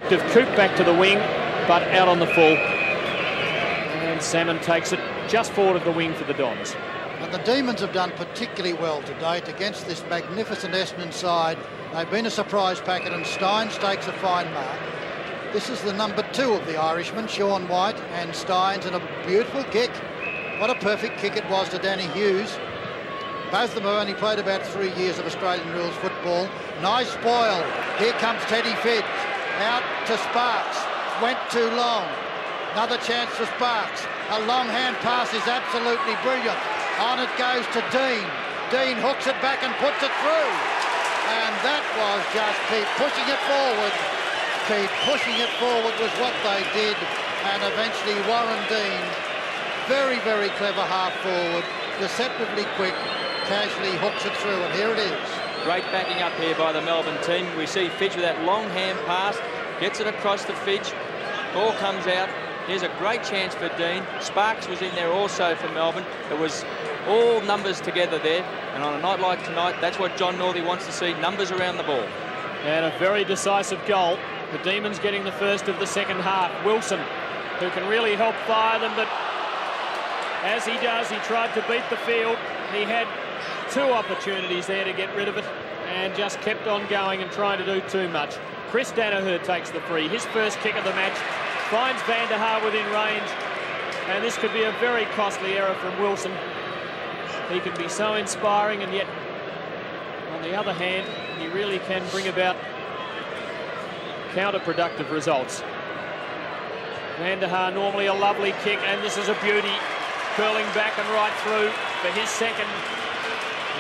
Coop back to the wing, but out on the full. And Salmon takes it just forward of the wing for the Dons. And the Demons have done particularly well to date against this magnificent Essendon side. They've been a surprise packet, and Stynes takes a fine mark. This is the number 2 of the Irishman, Sean Wight, and Stynes, and a beautiful kick. What a perfect kick it was to Danny Hughes. Both of them have only played about 3 years of Australian rules football. Nice spoil. Here comes Teddy Fidge. Out to Sparks. Went too long. Another chance for Sparks. A long hand pass is absolutely brilliant. On it goes to Dean. Dean hooks it back and puts it through. And that was just keep pushing it forward. Keep pushing it forward was what they did. And eventually Warren Dean, very, very clever half forward, deceptively quick, casually hooks it through, and here it is. Great backing up here by the Melbourne team. We see Fidge with that long hand pass, gets it across to Fidge, ball comes out. Here's a great chance for Dean. Sparks was in there also for Melbourne. It was all numbers together there, and on a night like tonight, that's what John Northey wants to see, numbers around the ball. And a very decisive goal. The Demons getting the first of the second half. Wilson, who can really help fire them, but as he does, he tried to beat the field. He had 2 opportunities there to get rid of it and just kept on going and trying to do too much. Chris Danaher takes the free. His first kick of the match finds Van der Haar within range, and this could be a very costly error from Wilson. He can be so inspiring, and yet on the other hand, he really can bring about counterproductive results. Van der Haar, normally a lovely kick, and this is a beauty, curling back and right through for his second.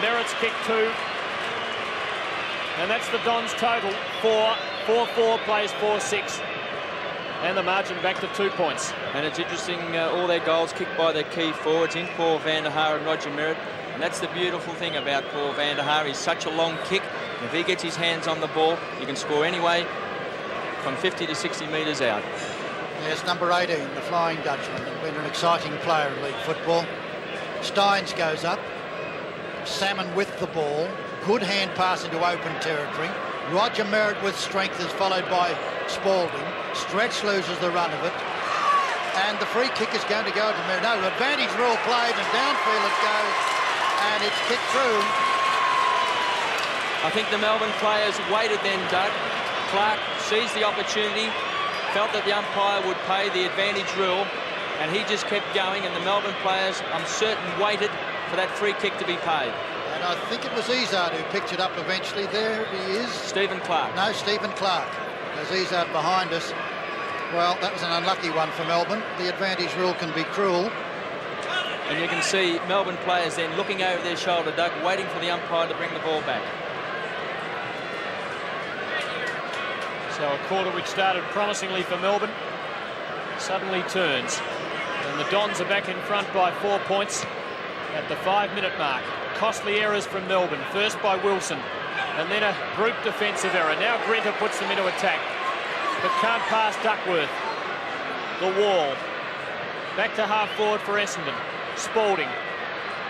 Merritt's kick 2, and that's the Dons total. 4-4 plays 4-6, and the margin back to 2 points. And it's interesting, all their goals kicked by their key forwards in Paul Van der Haar and Roger Merritt. And that's the beautiful thing about Paul Van der Haar. He's such a long kick. If he gets his hands on the ball, he can score anyway from 50 to 60 metres out. There's number 18, the Flying Dutchman. Been an exciting player in league football. Stynes goes up. Salmon with the ball. Good hand pass into open territory. Roger Merritt with strength is followed by Spalding. Stretch loses the run of it. And the free kick is going to go to Merritt. No, advantage rule played, and downfield it goes. And it's kicked through. I think the Melbourne players waited then, Doug. Clark seized the opportunity, felt that the umpire would pay the advantage rule, and he just kept going, and the Melbourne players, I'm certain, waited for that free kick to be paid. And I think it was Izzard who picked it up eventually. There he is. Stephen Clark. No, Stephen Clark. There's Izzard behind us. Well, that was an unlucky one for Melbourne. The advantage rule can be cruel. And you can see Melbourne players then looking over their shoulder, Doug, waiting for the umpire to bring the ball back. So a quarter which started promisingly for Melbourne suddenly turns. And the Dons are back in front by 4 points at the 5-minute mark. Costly errors from Melbourne, first by Wilson, and then a group defensive error. Now Grinter puts them into attack, but can't pass Duckworth. The wall. Back to half forward for Essendon. Spalding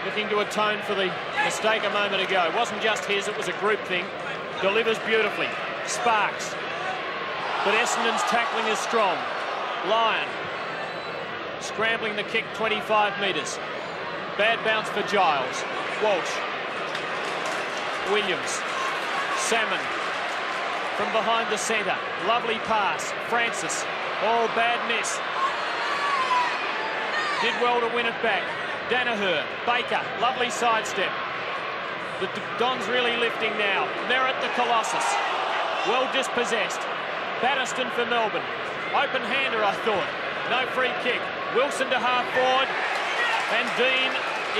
looking to atone for the mistake a moment ago. It wasn't just his, it was a group thing. Delivers beautifully. Sparks. But Essendon's tackling is strong. Lyon scrambling the kick 25 metres. Bad bounce for Giles. Walsh. Williams. Salmon from behind the centre. Lovely pass. Francis. Oh, bad miss. Did well to win it back. Danaher. Baker. Lovely sidestep. The Dons really lifting now. Merritt the Colossus. Well dispossessed. Batterston for Melbourne. Open-hander, I thought. No free kick. Wilson to half forward. And Dean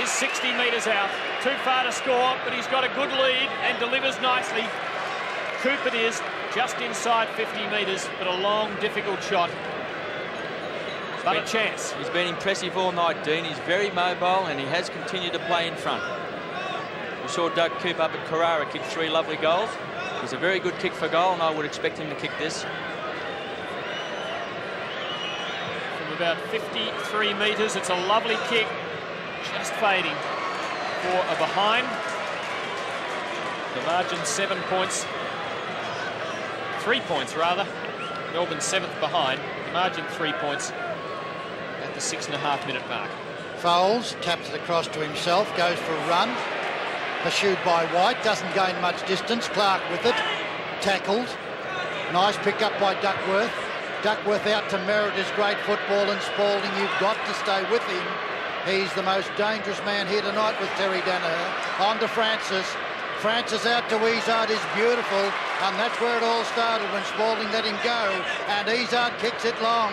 is 60 metres out. Too far to score, but he's got a good lead and delivers nicely. Coop it is, just inside 50 metres, but a long, difficult shot. But a chance. He's been impressive all night, Dean. He's very mobile, and he has continued to play in front. We saw Doug Coop up at Carrara kick 3 lovely goals. He's a very good kick for goal, and I would expect him to kick this. From about 53 metres, it's a lovely kick. Just fading for a behind. The margin 7 points. 3 points, rather. Melbourne 7th behind. Margin 3 points at the 6.5-minute mark. Foles taps it across to himself, goes for a run. Pursued by Wight, doesn't gain much distance. Clark with it, tackled. Nice pick up by Duckworth. Duckworth out to Merritt his great football, and Spalding, you've got to stay with him. He's the most dangerous man here tonight with Terry Danaher. On to Francis. Francis out to Izard is beautiful, and that's where it all started when Spalding let him go. And Izard kicks it long,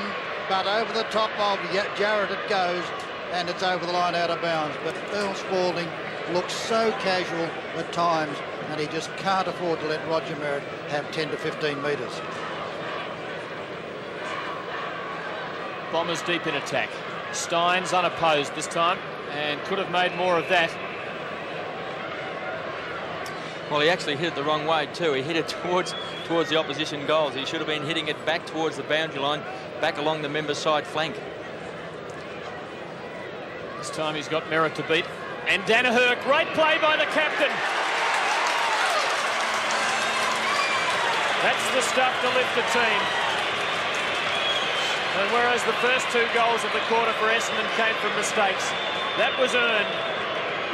but over the top of Jarrett it goes, and it's over the line out of bounds. But Earl Spalding looks so casual at times, and he just can't afford to let Roger Merritt have 10 to 15 metres. Bombers deep in attack. Steins unopposed this time, and could have made more of that. Well, he actually hit it the wrong way too. He hit it towards the opposition goals. He should have been hitting it back towards the boundary line, back along the member side flank. This time he's got Merritt to beat. And Danaher, great play by the captain. That's the stuff to lift the team. And whereas the first 2 goals of the quarter for Essendon came from mistakes, that was earned.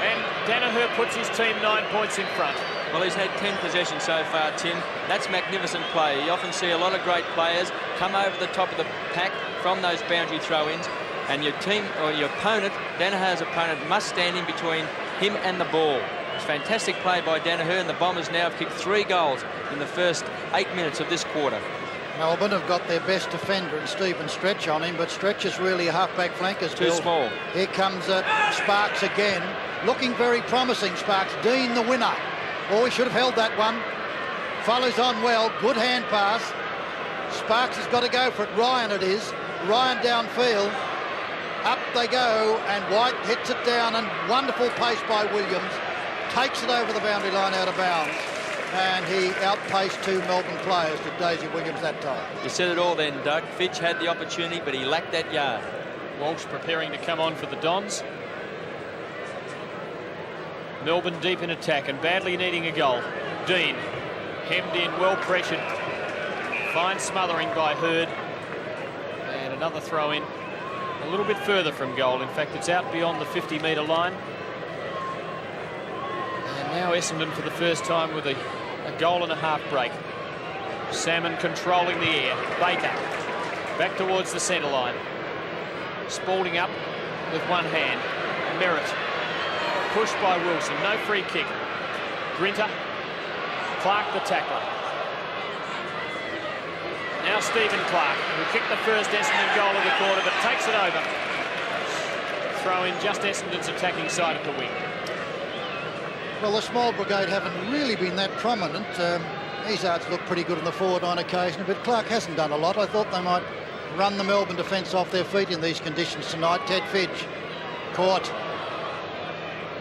And Danaher puts his team 9 points in front. Well, he's had 10 possessions so far, Tim. That's magnificent play. You often see a lot of great players come over the top of the pack from those boundary throw-ins, and your team or your opponent, Danaher's opponent, must stand in between him and the ball. It's fantastic play by Danaher, and the Bombers now have kicked 3 goals in the first 8 minutes of this quarter. Melbourne have got their best defender in Stephen Stretch on him, but Stretch is really a half-back flanker still. Too small. Here comes Sparks again. Looking very promising, Sparks. Dean the winner. Oh, he should have held that one. Follows on well. Good hand pass. Sparks has got to go for it. Ryan it is. Ryan downfield. Up they go, and Wight hits it down, and wonderful pace by Williams. Takes it over the boundary line out of bounds. And he outpaced 2 Melbourne players to Daisy Williams that time. You said it all then, Doug. Fitch had the opportunity, but he lacked that yard. Walsh preparing to come on for the Dons. Melbourne deep in attack and badly needing a goal. Dean hemmed in, well pressured. Fine smothering by Hurd. And another throw in a little bit further from goal. In fact, it's out beyond the 50-metre line. And now Essendon for the first time with a goal and a half break. Salmon controlling the air. Baker back towards the centre line. Spalding up with one hand. Merritt pushed by Wilson. No free kick. Grinter. Clark the tackler. Now Stephen Clark, who kicked the first Essendon goal of the quarter, but takes it over. Throw in just Essendon's attacking side of the wing. Well, the small brigade haven't really been that prominent. Izard's looked pretty good in the forward on occasion, but Clark hasn't done a lot. I thought they might run the Melbourne defence off their feet in these conditions tonight. Ted Fidge caught.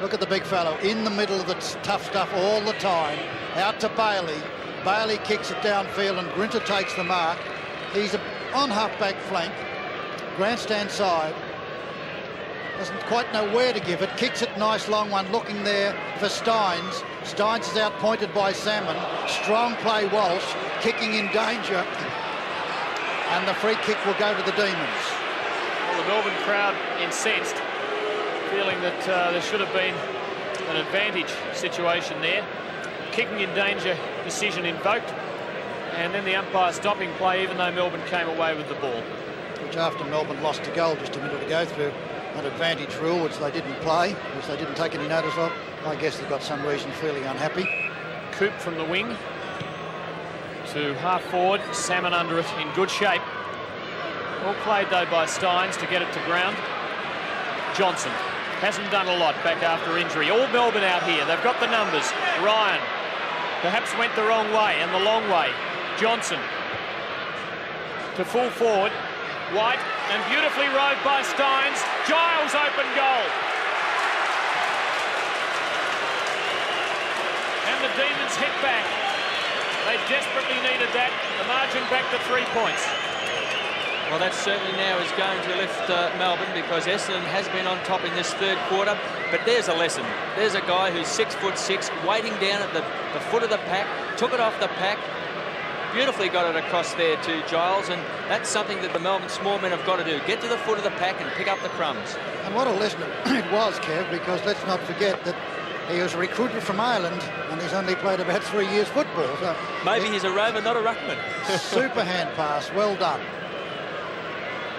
Look at the big fellow in the middle of the tough stuff all the time. Out to Bailey. Bailey kicks it downfield, and Grinter takes the mark. He's on half-back flank, grandstand side. Doesn't quite know where to give it. Kicks it, nice long one, looking there for Steins. Steins is outpointed by Salmon. Strong play, Walsh, kicking in danger. And the free kick will go to the Demons. Well, the Melbourne crowd incensed, feeling that there should have been an advantage situation there. Kicking in danger decision invoked, and then the umpire stopping play even though Melbourne came away with the ball. Which after Melbourne lost a goal just a minute ago through an advantage rule, which they didn't play, which they didn't take any notice of. I guess they've got some reason feeling unhappy. Coop from the wing to half forward, Salmon under it in good shape. Well played though by Steins to get it to ground. Johnson hasn't done a lot back after injury. All Melbourne out here, they've got the numbers. Ryan perhaps went the wrong way and the long way. Johnson to full forward. Wight, and beautifully rowed by Steins. Giles open goal. And the Demons hit back. They desperately needed that. The margin back to 3 points. Well, that certainly now is going to lift Melbourne, because Essendon has been on top in this third quarter. But there's a lesson. There's a guy who's 6'6", waiting down at the foot of the pack, took it off the pack, beautifully got it across there to Giles, and that's something that the Melbourne small men have got to do. Get to the foot of the pack and pick up the crumbs. And what a lesson it was, Kev, because let's not forget that he was recruited from Ireland and he's only played about 3 years football. So maybe he's a rover, not a ruckman. Super hand pass, well done.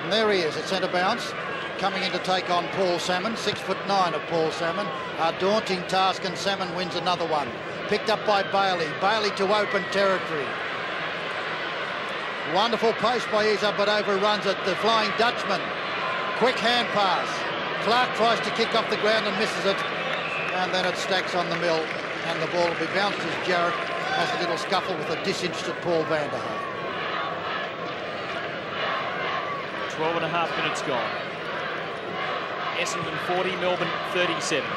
And there he is at centre bounce, coming in to take on Paul Salmon, 6'9" of Paul Salmon. A daunting task, and Salmon wins another one. Picked up by Bailey. Bailey to open territory. Wonderful post by Isa, but overruns it. The Flying Dutchman. Quick hand pass. Clark tries to kick off the ground and misses it. And then it stacks on the mill, and the ball will be bounced as Jarrett has a little scuffle with a disinterested Paul Vanderhaar. 12.5 minutes gone. Essendon 40, Melbourne 37.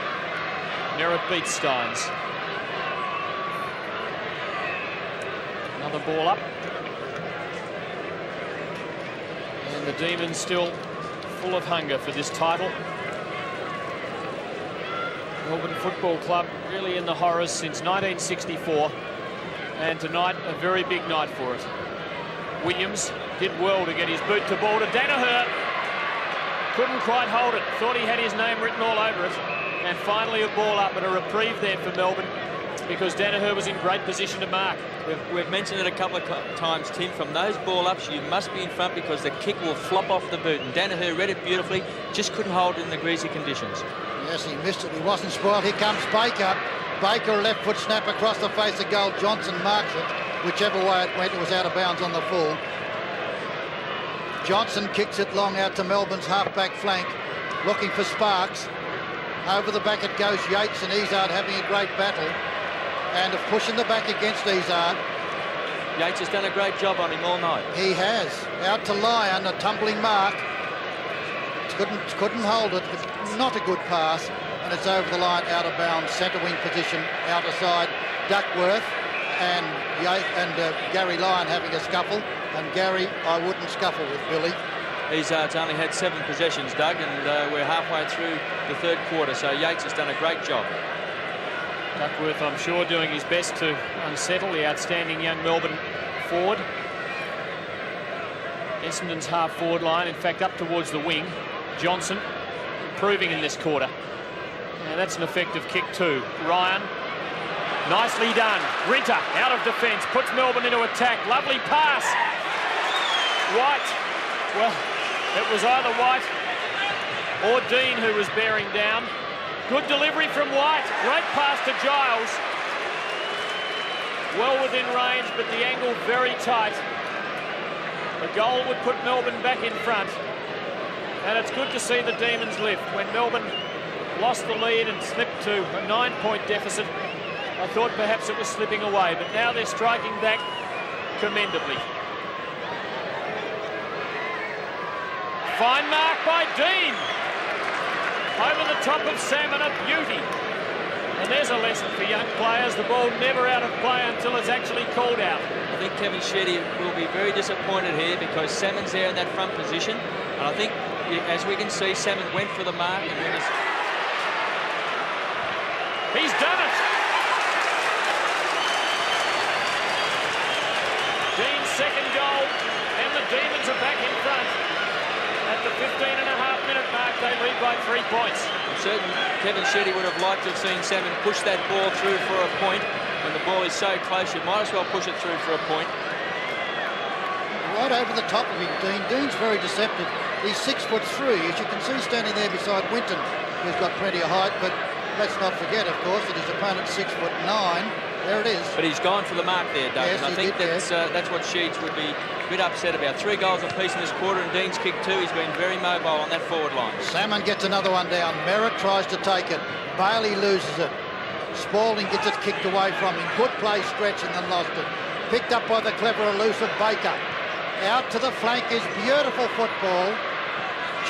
Merritt beats Steins. Another ball up. And the Demons still full of hunger for this title. Melbourne Football Club really in the horrors since 1964. And tonight, a very big night for it. Williams did well to get his boot to ball to Danaher. Couldn't quite hold it. Thought he had his name written all over it. And finally a ball up, and a reprieve there for Melbourne because Danaher was in great position to mark. We've mentioned it a couple of times, Tim. From those ball-ups, you must be in front because the kick will flop off the boot. And Danaher read it beautifully, just couldn't hold it in the greasy conditions. Yes, he missed it. He wasn't spoiled. Here comes Baker. Baker, a left foot snap across the face of goal. Johnson marks it. Whichever way it went, it was out of bounds on the full. Johnson kicks it long out to Melbourne's half-back flank, looking for Sparks. Over the back it goes. Yates and Izzard having a great battle, and pushing the back against Izzard. Yates has done a great job on him all night. He has. Out to Lyon, a tumbling mark. Couldn't hold it, but not a good pass. And it's over the line, out of bounds, centre wing position, outer side. Duckworth and Gary Lyon having a scuffle. And Gary, I wouldn't scuffle with Billy. Izzard's only had 7 possessions, Doug, and we're halfway through the third quarter, so Yates has done a great job. Duckworth, I'm sure, doing his best to unsettle the outstanding young Melbourne forward. Essendon's half-forward line, in fact, up towards the wing. Johnson improving in this quarter. And that's an effective kick too. Ryan, nicely done. Rinter out of defence, puts Melbourne into attack. Lovely pass. White, well, it was either White or Dean who was bearing down. Good delivery from White. Great pass to Giles. Well within range, but the angle very tight. The goal would put Melbourne back in front. And it's good to see the Demons lift. When Melbourne lost the lead and slipped to a 9-point deficit, I thought perhaps it was slipping away, but now they're striking back commendably. Fine mark by Dean. Over the top of Salmon, a beauty. And there's a lesson for young players. The ball never out of play until it's actually called out. I think Kevin Shetty will be very disappointed here because Salmon's there in that front position. And I think, as we can see, Salmon went for the mark. And he's done it. Dean's second goal, and the Demons are back in front. At the 15.5-minute mark, they lead by 3 points. I'm certain Kevin Shetty would have liked to have seen Salmon push that ball through for a point. When the ball is so close, you might as well push it through for a point. Right over the top of him, Dean. Dean's very deceptive. He's 6'3", as you can see, standing there beside Winton, who's got plenty of height, but let's not forget, of course, that his opponent's 6'9". There it is. But he's gone for the mark there, Doug. Yes, and I think that's what Sheeds would be a bit upset about. 3 goals apiece in this quarter, and Dean's kicked 2. He's been very mobile on that forward line. Salmon gets another one down. Merritt tries to take it. Bailey loses it. Spalding gets it kicked away from him. Good play, stretch, and then lost it. Picked up by the clever, elusive Baker. Out to the flank is beautiful football.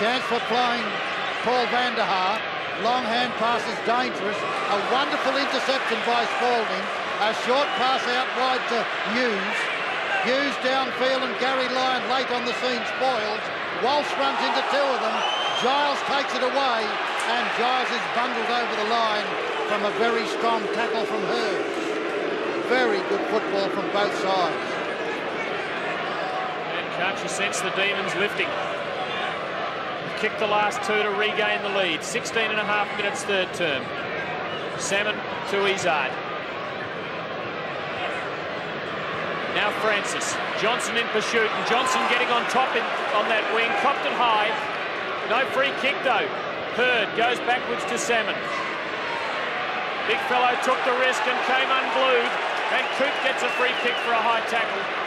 Chance for flying Paul Vanderhaar. Long hand pass is dangerous. A wonderful interception by Spalding. A short pass out wide to Hughes. Hughes downfield, and Gary Lyon late on the scene spoils. Walsh runs into 2 of them. Giles takes it away, and Giles is bundled over the line from a very strong tackle from Hughes. Very good football from both sides. Can't you sense the demons lifting? Kicked the last two to regain the lead. 16.5 minutes third term. Salmon to Izzard. Now Francis. Johnson in pursuit, and Johnson getting on top on that wing. Copped it high. No free kick though. Hurd goes backwards to Salmon. Big fellow took the risk and came unglued. And Coop gets a free kick for a high tackle.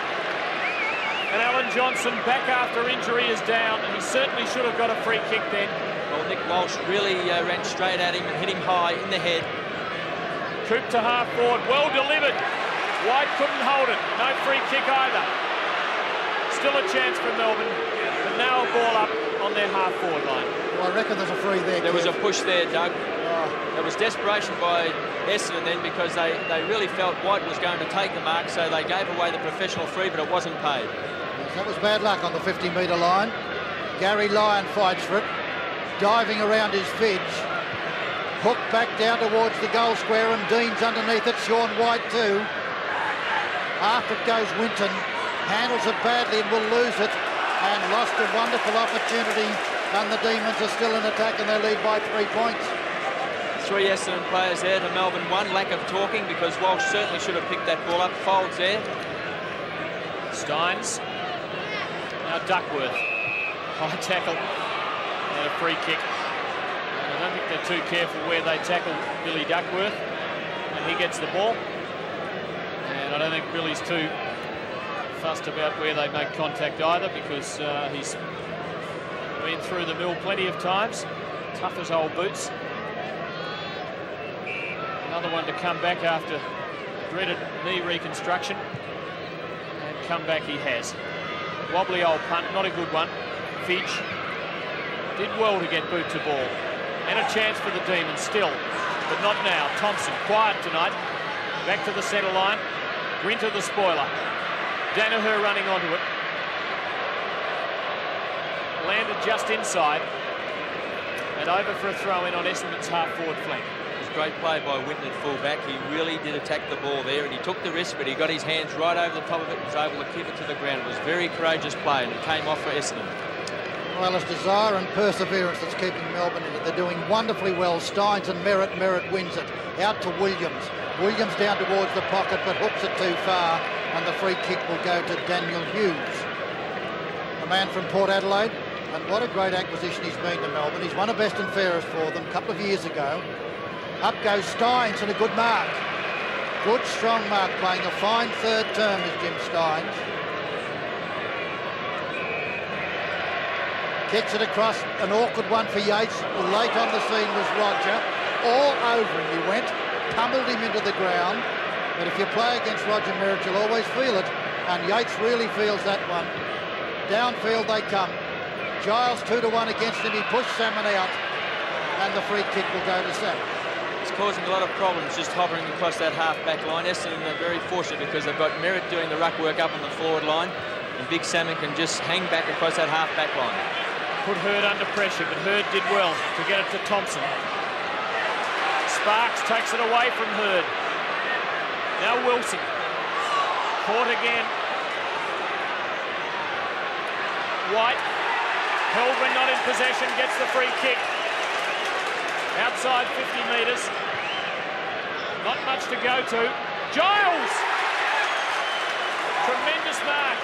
And Alan Johnson, back after injury, is down, and he certainly should have got a free kick then. Well, Nick Walsh really ran straight at him and hit him high in the head. Coop to half forward, well delivered. Wight couldn't hold it, no free kick either. Still a chance for Melbourne, but now a ball up on their half forward line. Well, I reckon there's a free there. There was a push there, Doug. There was desperation by Essendon then, because they really felt Wight was going to take the mark, so they gave away the professional free, but it wasn't paid. That was bad luck on the 50-metre line. Gary Lyon fights for it, diving around his fidge. Hooked back down towards the goal square, and Dean's underneath it. Sean White too. After it goes Winton, handles it badly and will lose it, and lost a wonderful opportunity. And the Demons are still in attack, and they lead by 3 points. 3 Essendon players there to Melbourne 1. Lack of talking, because Walsh certainly should have picked that ball up. Folds there. Steins. Now Duckworth. High tackle and a free kick. And I don't think they're too careful where they tackle Billy Duckworth. And he gets the ball. And I don't think Billy's too fussed about where they make contact either, because he's been through the mill plenty of times. Tough as old boots. Another one to come back after dreaded knee reconstruction. And come back he has. Wobbly old punt, not a good one. Fidge did well to get boot to ball. And a chance for the Demons still, but not now. Thompson, quiet tonight. Back to the centre line. Grinter the spoiler. Danaher running onto it. Landed just inside. And over for a throw-in on Essendon's half-forward flank. Great play by Winton at full-back. He really did attack the ball there, and he took the risk, but he got his hands right over the top of it and was able to keep it to the ground. It was very courageous play, and it came off for Essendon. Well, it's desire and perseverance that's keeping Melbourne in it. They're doing wonderfully well. Steins and Merritt. Merritt wins it. Out to Williams. Williams down towards the pocket, but hooks it too far, and the free kick will go to Daniel Hughes, a man from Port Adelaide. And what a great acquisition he's been to Melbourne. He's won a best and fairest for them a couple of years ago. Up goes Steins, and a good mark. Good, strong mark, playing a fine third term is Jim Steins. Kicks it across, an awkward one for Yates. Late on the scene was Roger. All over him he went, tumbled him into the ground. But if you play against Roger Merritt, you'll always feel it. And Yates really feels that one. Downfield they come. Giles 2-1 against him. He pushed Salmon out. And the free kick will go to Salmon. It's causing a lot of problems just hovering across that half-back line. Essendon are very fortunate because they've got Merritt doing the ruck work up on the forward line, and Big Salmon can just hang back across that half-back line. Put Hurd under pressure, but Hurd did well to get it to Thompson. Sparks takes it away from Hurd. Now Wilson. Caught again. White, held when not in possession, gets the free kick. Outside 50 metres. Not much to go to. Giles! Tremendous mark.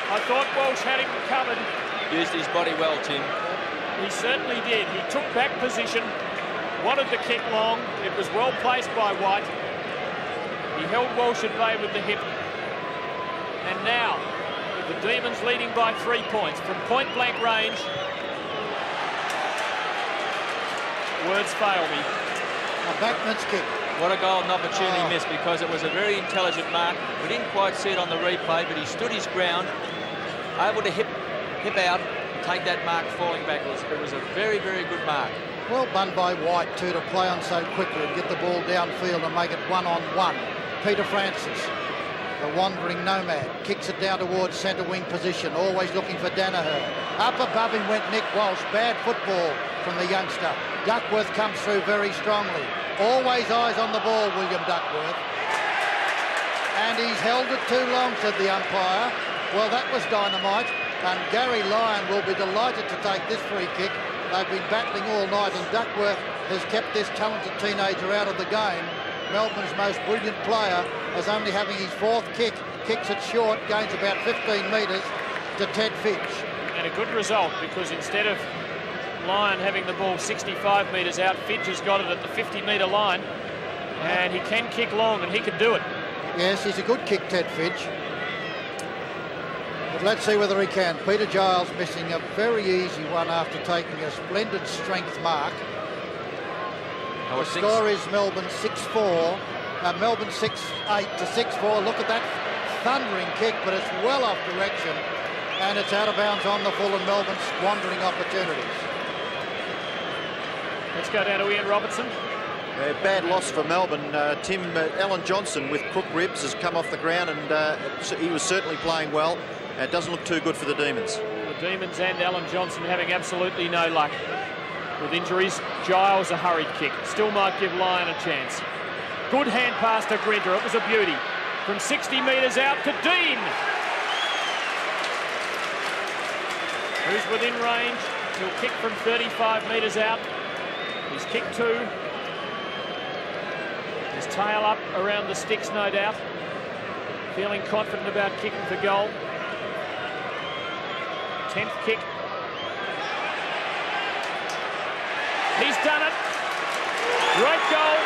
I thought Walsh had him covered. Used his body well, Tim. He certainly did. He took back position, wanted the kick long. It was well placed by White. He held Walsh at bay with the hip. And now, the Demons leading by 3 points from point-blank range. Words fail me. A backman's kick. What a golden opportunity missed, because it was a very intelligent mark. We didn't quite see it on the replay, but he stood his ground, able to hip out and take that mark falling backwards. It was a very, very good mark. Well done by White too, to play on so quickly and get the ball downfield and make it 1-on-1. Peter Francis, the wandering nomad, kicks it down towards centre wing position, always looking for Danaher. Up above him went Nick Walsh. Bad football from the youngster. Duckworth comes through very strongly. Always eyes on the ball, William Duckworth. And he's held it too long, said the umpire. Well, that was dynamite, and Gary Lyon will be delighted to take this free kick. They've been battling all night, and Duckworth has kept this talented teenager out of the game. Melbourne's most brilliant player, as only having his fourth kick, kicks it short, gains about 15 metres to Ted Fitch. And a good result, because instead of Lyon having the ball 65 metres out, Fitch has got it at the 50-metre line, and he can kick long, and he can do it. Yes, he's a good kick, Ted Fitch. But let's see whether he can. Peter Giles missing a very easy one after taking a splendid strength mark. The score is Melbourne 6-4. Melbourne 6-8 to 6-4. Look at that thundering kick, but it's well off direction, and it's out of bounds on the full, and Melbourne squandering opportunities. Let's go down to Ian Robertson. Bad loss for Melbourne. Tim, Alan Johnson with crook ribs has come off the ground, and he was certainly playing well. It doesn't look too good for the Demons. The Demons and Alan Johnson having absolutely no luck with injuries. Giles a hurried kick. Still might give Lyon a chance. Good hand pass to Grinter. It was a beauty. From 60 metres out to Dean, who's within range. He'll kick from 35 metres out. He's kicked two. His tail up around the sticks, no doubt. Feeling confident about kicking for goal. 10th kick. He's done it. Great goal.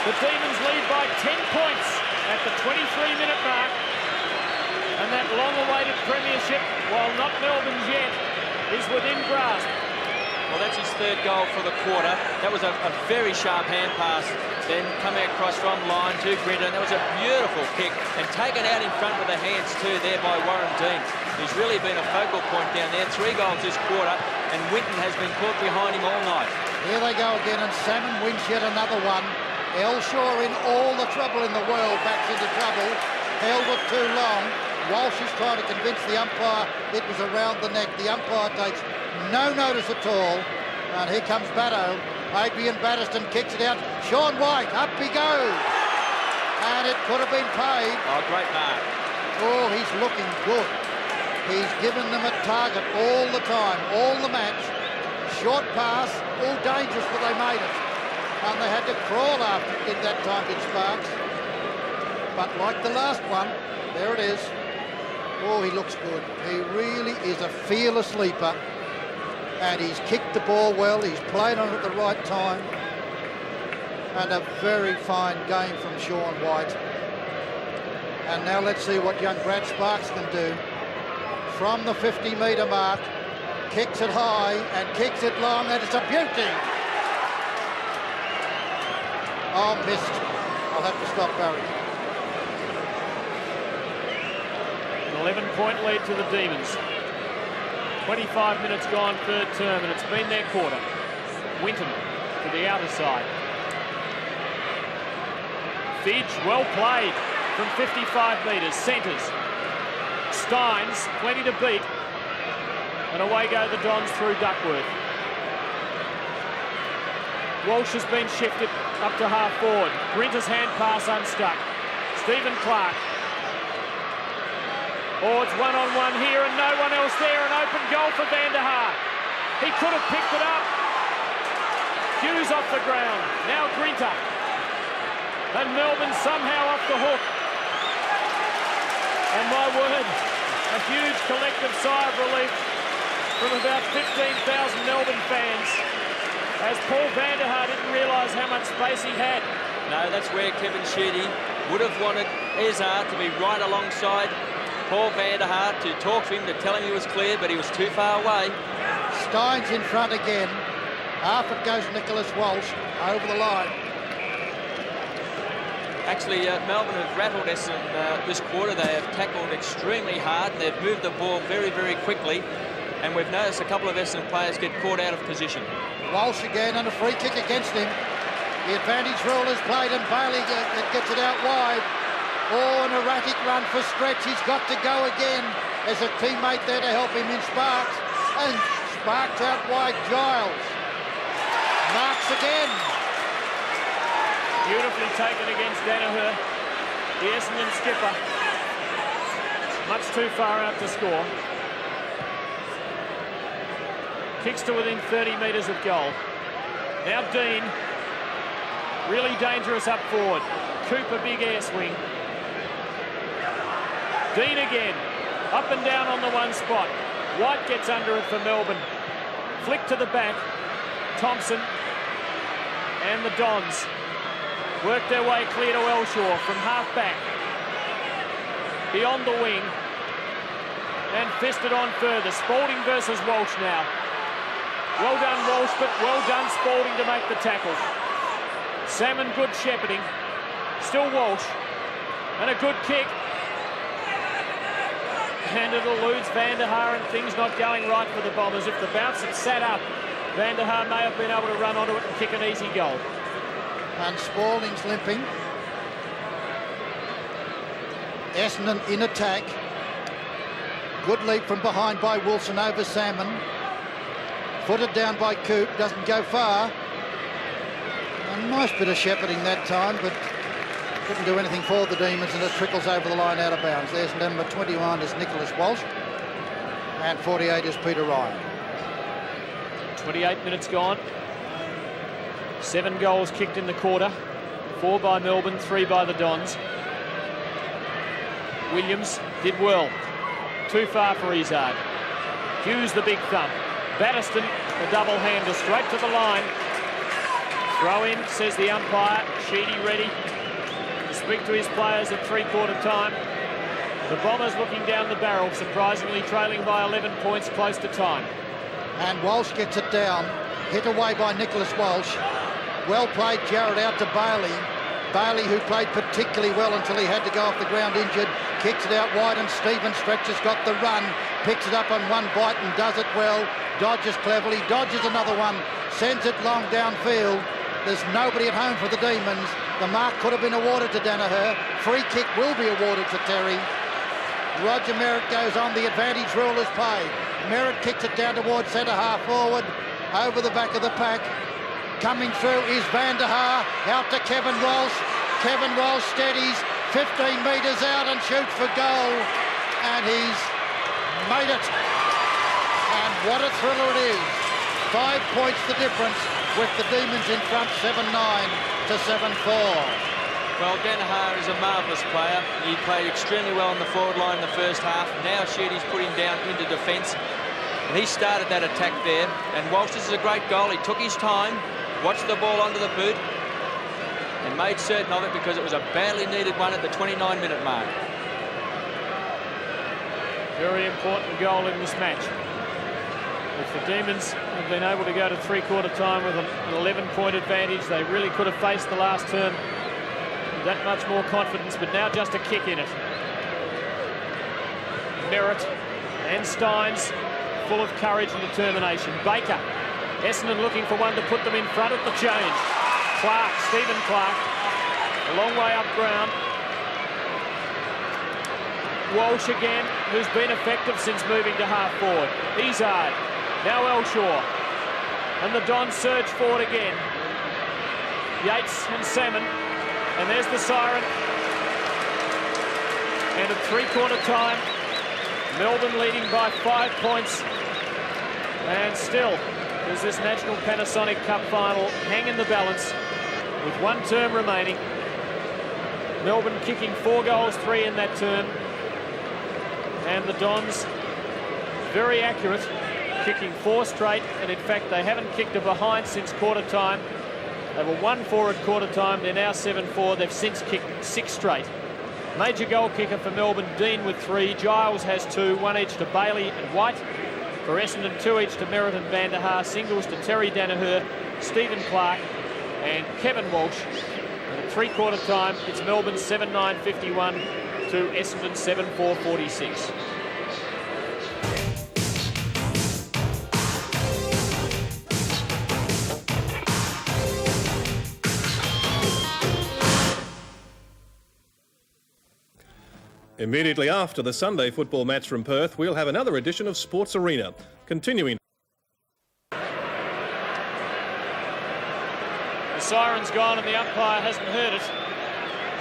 The Demons lead by 10 points at the 23-minute mark. And that long-awaited premiership, while not Melbourne's yet, is within grasp. Well, that's his third goal for the quarter. That was a very sharp hand pass. Then coming across from line to Grinter. That was a beautiful kick, and taken out in front with the hands too there by Warren Dean. He's really been a focal point down there. 3 goals this quarter, and Winton has been caught behind him all night. Here they go again, and Salmon wins yet another one. Elshaw, in all the trouble in the world, backs into trouble. Held it too long. Walsh is trying to convince the umpire it was around the neck. The umpire takes no notice at all. And here comes Batto. Adrian Battiston kicks it out. Sean Wight, up he goes. And it could have been paid. Oh, great mark. Oh, he's looking good. He's given them a target all the time, all the match. Short pass, all dangerous, but they made it. And they had to crawl after it that time, did Sparks. But like the last one, there it is. Oh, he looks good. He really is a fearless leaper. And he's kicked the ball well. He's played on it at the right time. And a very fine game from Sean Wight. And now let's see what young Brad Sparks can do. From the 50-metre mark, kicks it high and kicks it long, and it's a beauty. Oh, missed. I'll have to stop Barry. An 11-point lead to the Demons. 25 minutes gone, third term, and it's been their quarter. Winton to the outer side. Fidge, well played from 55 metres. Centres. Steins, plenty to beat. And away go the Dons through Duckworth. Walsh has been shifted up to half forward. Grinter's hand pass unstuck. Stephen Clark. Oh, it's one-on-one here and no one else there. An open goal for Van der Haar. He could have picked it up. Hughes off the ground. Now Grinter. And Melbourne somehow off the hook. And my word, a huge collective sigh of relief from about 15,000 Melbourne fans, as Paul Van der Haar didn't realise how much space he had. No, that's where Kevin Sheedy would have wanted Ezard to be right alongside Paul Van der Haar to talk to him, to tell him he was clear, but he was too far away. Steins in front again. Half it goes Nicholas Walsh over the line. Actually, Melbourne have rattled Essendon this quarter. They have tackled extremely hard. They've moved the ball very, very quickly. And we've noticed a couple of Essendon players get caught out of position. Walsh again, and a free kick against him. The advantage rule is played, and Bailey gets it out wide. Oh, an erratic run for Stretch. He's got to go again. There's a teammate there to help him in Sparks. And Sparks out wide, Giles. Marks again. Beautifully taken against Danaher, the Essendon skipper. Much too far out to score. Kicks to within 30 metres of goal. Now Dean, really dangerous up forward. Cooper, big air swing. Dean again, up and down on the one spot. Wight gets under it for Melbourne. Flick to the back. Thompson and the Dons work their way clear to Elshaw from half back. Beyond the wing. And fisted on further. Spalding versus Walsh now. Well done Walsh, but well done Spalding to make the tackle. Salmon good shepherding. Still Walsh. And a good kick. And it eludes Van der Haar, and things not going right for the Bombers. If the bounce had sat up, Van der Haar may have been able to run onto it and kick an easy goal. And Spalding's limping. Essendon in attack. Good leap from behind by Wilson over Salmon. Footed down by Coop, doesn't go far. A nice bit of shepherding that time, but couldn't do anything for the Demons, and it trickles over the line out of bounds. There's number 21 is Nicholas Walsh, and 48 is Peter Ryan. 28 minutes gone. 7 goals kicked in the quarter. 4 by Melbourne, 3 by the Dons. Williams did well. Too far for Izzard. Hughes the big thump. Batterston, the double-hander, straight to the line. Throw in, says the umpire. Sheedy ready to speak to his players at three-quarter time. The Bombers looking down the barrel, surprisingly trailing by 11 points close to time. And Walsh gets it down. Hit away by Nicholas Walsh. Well played, Jarrett, out to Bailey. Bailey, who played particularly well until he had to go off the ground injured, kicks it out wide, and Stephen Stretcher's got the run. Picks it up on one bite and does it well. Dodges cleverly, dodges another one, sends it long downfield. There's nobody at home for the Demons. The mark could have been awarded to Danaher. Free kick will be awarded to Terry. Roger Merritt goes on. The advantage rule is paid. Merritt kicks it down towards centre half forward, over the back of the pack. Coming through is Van der Haar, out to Kevin Walsh. Kevin Walsh steadies, 15 metres out and shoots for goal. And he's made it. And what a thriller it is. 5 points the difference, with the Demons in front 7-9 to 7-4. Well, Danaher is a marvellous player. He played extremely well on the forward line in the first half. Now Sheedy's put him down into defence. And he started that attack there. And Walsh, this is a great goal. He took his time, watched the ball onto the boot, and made certain of it, because it was a badly needed one at the 29-minute mark. Very important goal in this match. If the Demons have been able to go to three-quarter time with an 11-point advantage, they really could have faced the last term with that much more confidence, but now just a kick in it. Merritt and Steins, full of courage and determination. Baker, Essendon looking for one to put them in front at the change. Clark, Stephen Clark, a long way up ground. Walsh again, who's been effective since moving to half forward. Izzard, now Elshaw, and the Dons surge forward again. Yates and Salmon, and there's the siren. And at three-quarter time, Melbourne leading by 5 points. And still, there's this National Panasonic Cup final hang in the balance with one term remaining. Melbourne kicking 4 goals, 3 in that term. And the Dons very accurate, kicking 4 straight, and in fact they haven't kicked a behind since quarter time. They were 1-4 at quarter time, they're now 7-4. They've since kicked 6 straight. Major goal kicker for Melbourne, Dean with 3. Giles has 2, 1 each to Bailey and Wight. For Essendon, 2 each to Merritt and Van der Haar. Singles to Terry Danaher, Stephen Clark and Kevin Walsh. And at three-quarter time, it's Melbourne 7-9-51 to Essendon 7-4-46. Immediately after the Sunday football match from Perth, we'll have another edition of Sports Arena, continuing. The siren's gone and the umpire hasn't heard it.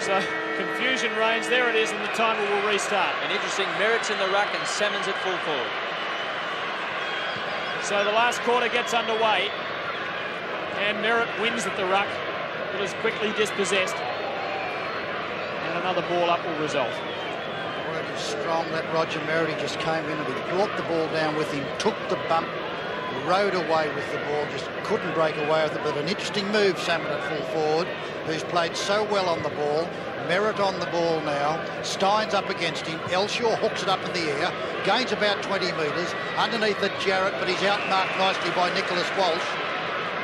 So Confusion reigns. There it is, and the timer will restart. An interesting Merritt's in the ruck and Salmon's at full forward. So the last quarter gets underway, and Merritt wins at the ruck, but is quickly dispossessed. And another ball up will result. Working strong, that Roger Merritt. He just came in and he brought the ball down with him, took the bump, rode away with the ball, just couldn't break away with it. But an interesting move, Salmon at full forward, who's played so well on the ball. Merritt on the ball now. Stein's up against him. Elshaw hooks it up in the air, gains about 20 metres. Underneath it, Jarrett, but he's outmarked nicely by Nicholas Walsh.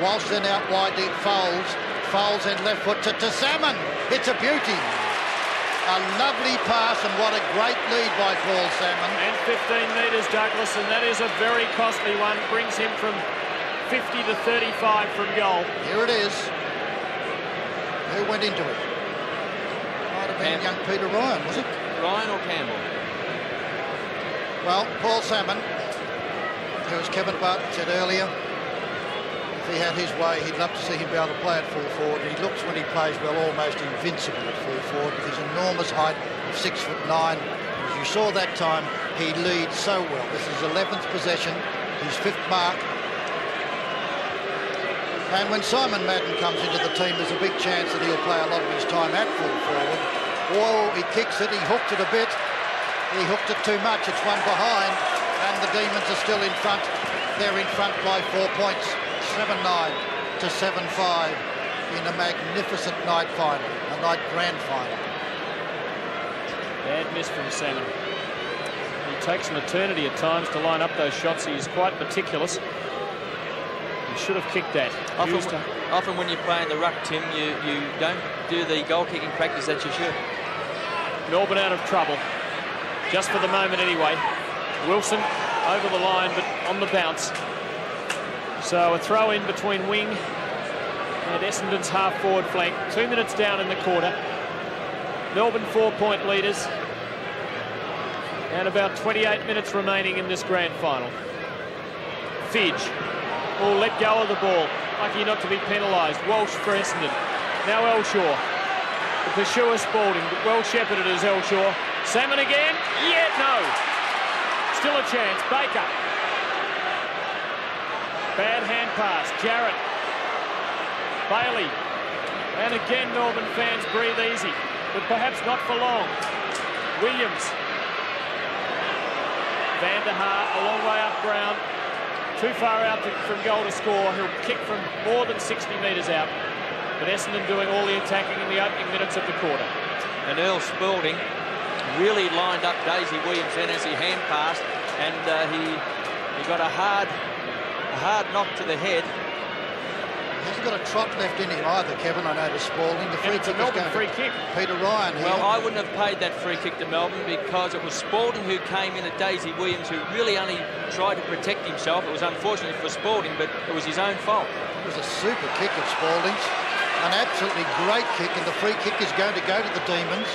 Walsh then out wide to Foles. Foles and left foot to Salmon. It's a beauty. A lovely pass, and what a great lead by Paul Salmon. And 15 metres, Douglas, and that is a very costly one. Brings him from 50 to 35 from goal. Here it is. Who went into it? Might have been young Peter Ryan, was it? Ryan or Campbell? Well, Paul Salmon, who, as Kevin Barton said earlier, if he had his way, he'd love to see him be able to play at full forward. He looks, when he plays well, almost invincible at full forward with his enormous height of 6'9". As you saw that time, he leads so well. This is 11th possession, his 5th mark. And when Simon Madden comes into the team, there's a big chance that he'll play a lot of his time at full forward. Oh, he kicks it, he hooked it a bit. He hooked it too much, it's one behind, and the Demons are still in front. They're in front by 4 points, 7-9 to 7-5 in a magnificent night final, a night grand final. Bad miss from Salmon. He takes an eternity at times to line up those shots. He is quite meticulous. He should have kicked that. Often when you play in the ruck, Tim, you don't do the goal-kicking practice that you should. Melbourne out of trouble, just for the moment anyway. Wilson over the line, but on the bounce. So a throw in between Wing and Essendon's half-forward flank. 2 minutes down in the quarter. Melbourne 4-point leaders. And about 28 minutes remaining in this grand final. Fidge will let go of the ball. Lucky not to be penalised. Walsh for Essendon. Now Elshaw. The pursuer Spalding, but well shepherded as Elshaw. Salmon again. Yeah, no. Still a chance. Baker. Bad hand pass. Jarrett. Bailey. And again, Melbourne fans breathe easy, but perhaps not for long. Williams. Van der Haar a long way up ground. Too far out from goal to score. He'll kick from more than 60 metres out. But Essendon doing all the attacking in the opening minutes of the quarter. And Earl Spalding really lined up Daisy Williams then as he hand passed, and he got a hard knock to the head. He hasn't got a trot left in him either, Kevin. I noticed Spalding. The free kick is going free kick. Peter Ryan here. Well, I wouldn't have paid that free kick to Melbourne because it was Spalding who came in at Daisy Williams, who really only tried to protect himself. It was unfortunate for Spalding, but it was his own fault. It was a super kick of Spalding's. An absolutely great kick, and the free kick is going to go to the Demons.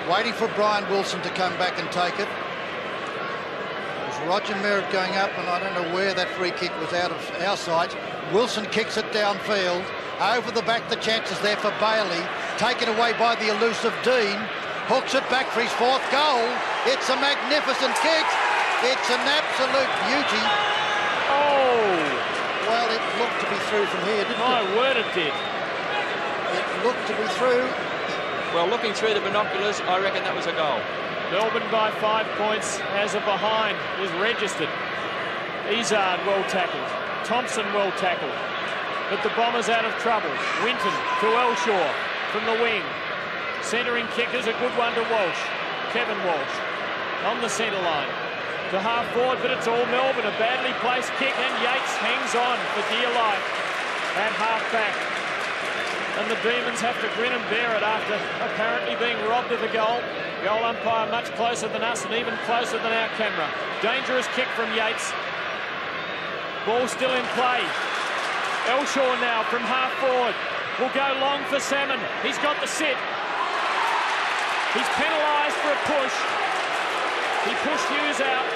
Waiting for Brian Wilson to come back and take it. There's Roger Merritt going up, and I don't know where that free kick was out of our sight. Wilson kicks it downfield. Over the back, the chances there for Bailey. Taken away by the elusive Dean. Hooks it back for his 4th goal. It's a magnificent kick. It's an absolute beauty. Oh! Well, it looked to be through from here, didn't it? My word, it did. It looked to be through. Well, looking through the binoculars, I reckon that was a goal. Melbourne by 5 points as a behind is registered. Izzard well tackled. Thompson well tackled. But the Bombers out of trouble. Winton to Elshaw from the wing. Centering kick is a good one to Walsh. Kevin Walsh on the centre line. To half forward, but it's all Melbourne. A badly placed kick, and Yates hangs on for dear life at half back. And the Demons have to grin and bear it after apparently being robbed of the goal. Goal umpire much closer than us and even closer than our camera. Dangerous kick from Yates. Ball still in play. Elshaw now from half forward. Will go long for Salmon. He's got the sit. He's penalised for a push. He pushed Hughes out,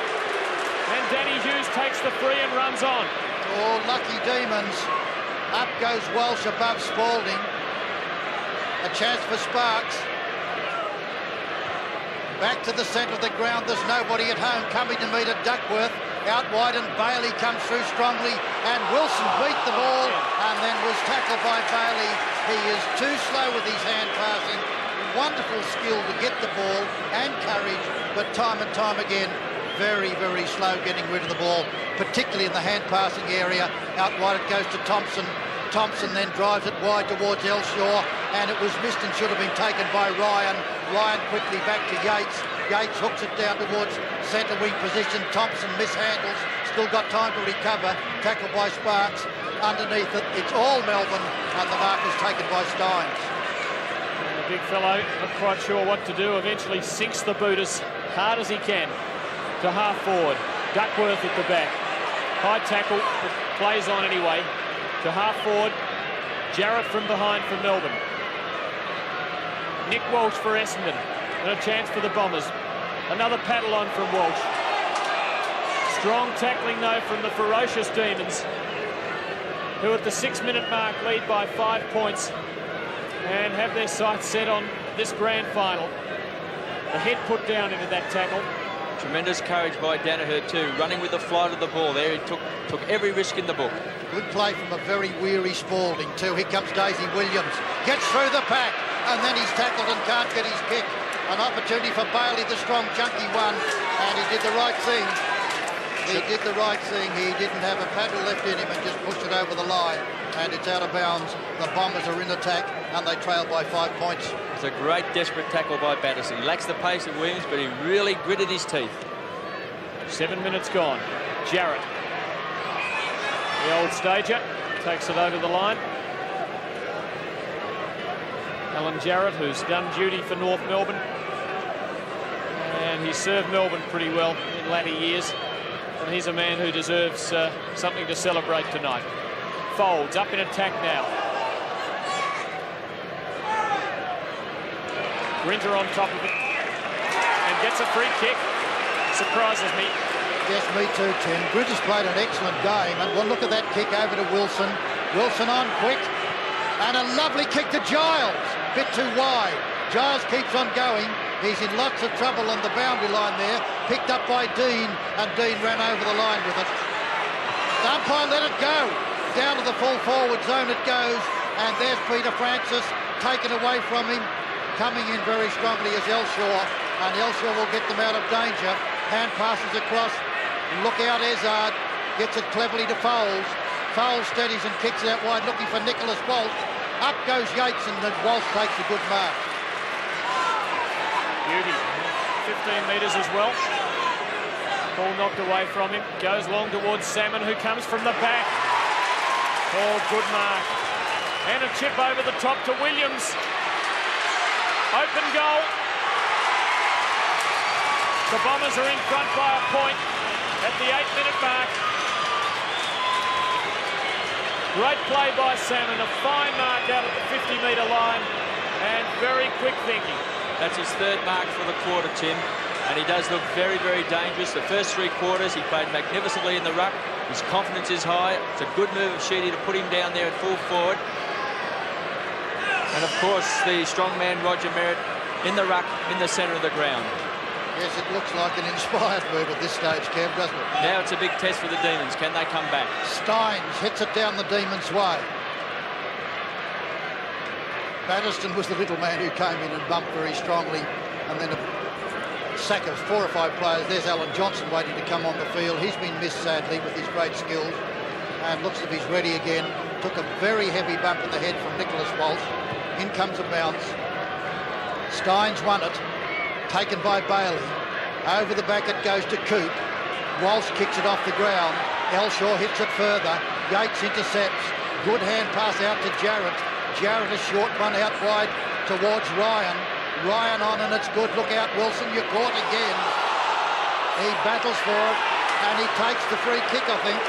and Danny Hughes takes the free and runs on. Oh, lucky Demons. Up goes Walsh above Spalding. A chance for Sparks. Back to the centre of the ground. There's nobody at home. Coming to meet at Duckworth. Out wide, and Bailey comes through strongly, and Wilson beat the ball and then was tackled by Bailey. He is too slow with his hand passing. Wonderful skill to get the ball and courage, but time and time again, very, very slow getting rid of the ball, particularly in the hand passing area. Out wide it goes to Thompson. Thompson then drives it wide towards Elshaw, and it was missed and should have been taken by Ryan. Ryan quickly back to Yates. Yates hooks it down towards centre wing position. Thompson mishandles, still got time to recover. Tackled by Sparks. Underneath it, it's all Melbourne, and the mark is taken by Steins. And the big fellow, not quite sure what to do, eventually sinks the boot as hard as he can to half forward. Duckworth at the back. High tackle, but plays on anyway. To half forward, Jarrett from behind for Melbourne. Nick Walsh for Essendon. And a chance for the Bombers. Another paddle on from Walsh. Strong tackling though from the ferocious Demons, who at the 6-minute mark lead by 5 points and have their sights set on this grand final. The head put down into that tackle. Tremendous courage by Danaher too, running with the flight of the ball there. He took every risk in the book. Good play from a very weary Spalding too. Here comes Daisy Williams. Gets through the pack, and then he's tackled and can't get his kick. An opportunity for Bailey, the strong, chunky one, and he did the right thing. He did the right thing. He didn't have a paddle left in him and just pushed it over the line, and it's out of bounds. The Bombers are in attack, and they trail by 5 points. It's a great desperate tackle by Batterson. He lacks the pace of Williams, but he really gritted his teeth. 7 minutes gone. Jarrett, the old stager, takes it over the line. Alan Jarrett, who's done duty for North Melbourne, and he served Melbourne pretty well in latter years, and he's a man who deserves something to celebrate tonight. Folds up in attack now. Grinter on top of it and gets a free kick. Surprises me. Yes, me too, Tim. Grinter's played an excellent game, and we'll look at that kick over to Wilson. Wilson on quick, and a lovely kick to Giles. Bit too wide. Giles keeps on going. He's in lots of trouble on the boundary line there. Picked up by Dean, and Dean ran over the line with it. The umpire let it go. Down to the full forward zone it goes, and there's Peter Francis taken away from him. Coming in very strongly is Elshaw, and Elshaw will get them out of danger. Hand passes across. Look out, Ezard gets it cleverly to Foles. Foles steadies and kicks it out wide, looking for Nicholas Walsh. Up goes Yates, and then Walsh takes a good mark. Beauty. 15 metres as well. Ball knocked away from him. Goes long towards Salmon, who comes from the back. Oh, good mark. And a chip over the top to Williams. Open goal. The Bombers are in front by a point at the 8-minute mark. Great play by Salmon. A fine mark out at the 50-metre line, and very quick thinking. That's his third mark for the quarter, Tim, and he does look very, very dangerous. The first 3 quarters, he played magnificently in the ruck. His confidence is high. It's a good move of Sheedy to put him down there at full forward. And, of course, the strong man, Roger Merritt, in the ruck, in the centre of the ground. Yes, it looks like an inspired move at this stage, Kev, doesn't it? Now it's a big test for the Demons. Can they come back? Steins hits it down the Demons' way. Batterston was the little man who came in and bumped very strongly, and then a sack of 4 or 5 players. There's Alan Johnson waiting to come on the field. He's been missed sadly with his great skills, and looks as if he's ready again. Took a very heavy bump in the head from Nicholas Walsh. In comes a bounce. Steins won it. Taken by Bailey. Over the back it goes to Coop. Walsh kicks it off the ground. Elshaw hits it further. Yates intercepts. Good hand pass out to Jarrett. Jarrett a short one out wide towards Ryan. Ryan on, and it's good. Look out, Wilson, you're caught again. He battles for it, and he takes the free kick, I think.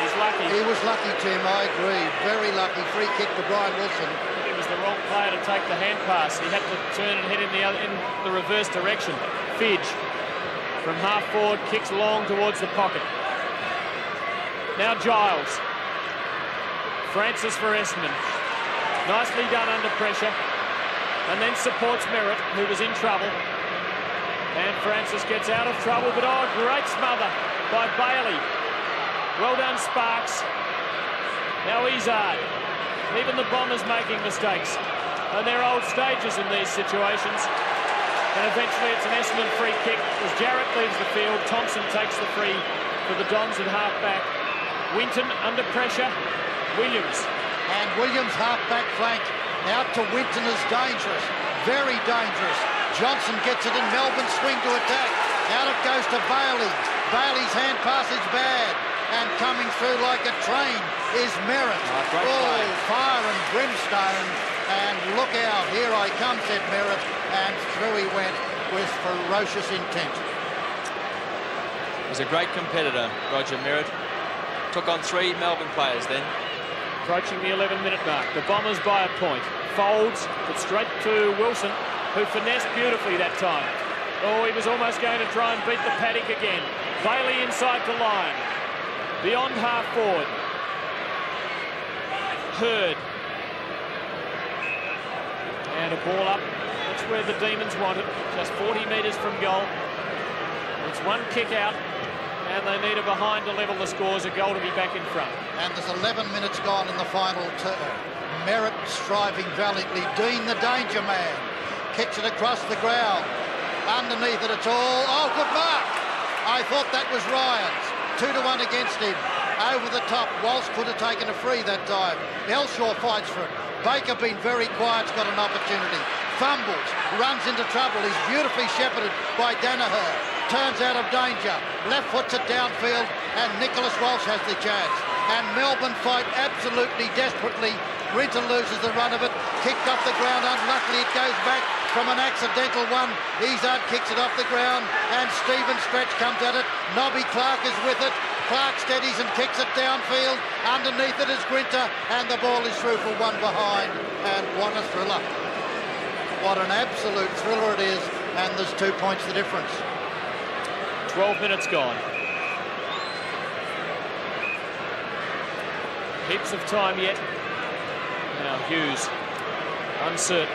He's lucky. He was lucky, Tim, I agree. Very lucky. Free kick for Brian Wilson. It was the wrong player to take the hand pass. He had to turn and head in the reverse direction. Fidge from half forward kicks long towards the pocket. Now Giles. Francis for Essendon. Nicely done under pressure. and then supports Merritt, who was in trouble. And Francis gets out of trouble, but oh, great smother by Bailey. Well done, Sparks. Now Izard. Even the Bombers making mistakes. And they're old stages in these situations. And eventually it's an Essendon free kick as Jarrett leaves the field. Thompson takes the free for the Dons at half-back. Winton under pressure. Williams. And Williams half-back flank. Out to Winton is dangerous. Very dangerous. Johnson gets it in. Melbourne swing to attack. Out it goes to Bailey. Bailey's hand pass is bad. And coming through like a train is Merritt. Oh, fire and brimstone. And look out, here I come, said Merritt. And through he went with ferocious intent. He's a great competitor, Roger Merritt. Took on 3 Melbourne players then. Approaching the 11-minute mark. The Bombers by a point. Folds, but straight to Wilson, who finessed beautifully that time. Oh, he was almost going to try and beat the paddock again. Bailey inside the line. Beyond half forward. Hurd. And a ball up. That's where the Demons want it. Just 40 metres from goal. It's one kick out. And they need a behind to level the scores, a goal to be back in front. And there's 11 minutes gone in the final turn. Merritt striving valiantly. Dean, the danger man, kicks it across the ground. Underneath it, it's all... Oh, good mark! I thought that was Ryan's. 2-1 against him. Over the top. Walsh could have taken a free that time. Elshaw fights for it. Baker been very quiet, has got an opportunity. Fumbles, runs into trouble. He's beautifully shepherded by Danaher. Turns out of danger. Left foots it downfield, and Nicholas Walsh has the chance. And Melbourne fight absolutely desperately. Brinton loses the run of it. Kicked off the ground. Unluckily, it goes back from an accidental one. Izard kicks it off the ground, and Stephen Stretch comes at it. Nobby Clark is with it. Clark steadies and kicks it downfield. Underneath it is Grinter, and the ball is through for one behind. And what a thriller. What an absolute thriller it is, and there's 2 points the difference. 12 minutes gone. Heaps of time yet. Now Hughes, uncertain.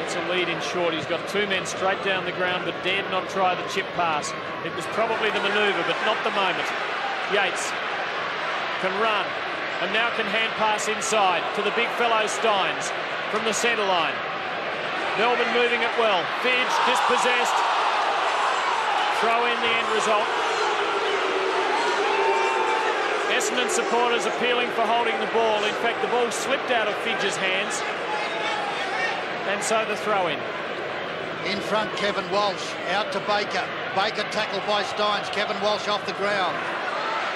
It's a lead in short. He's got 2 men straight down the ground, but dared not try the chip pass. It was probably the manoeuvre, but not the moment. Yates can run, and now can hand pass inside to the big fellow Steins from the centre line. Melbourne moving it well. Fidge dispossessed. Throw in the end result. Essendon supporters appealing for holding the ball. In fact, the ball slipped out of Fidge's hands. And so the throw in. In front, Kevin Walsh. Out to Baker. Baker tackled by Steins. Kevin Walsh off the ground.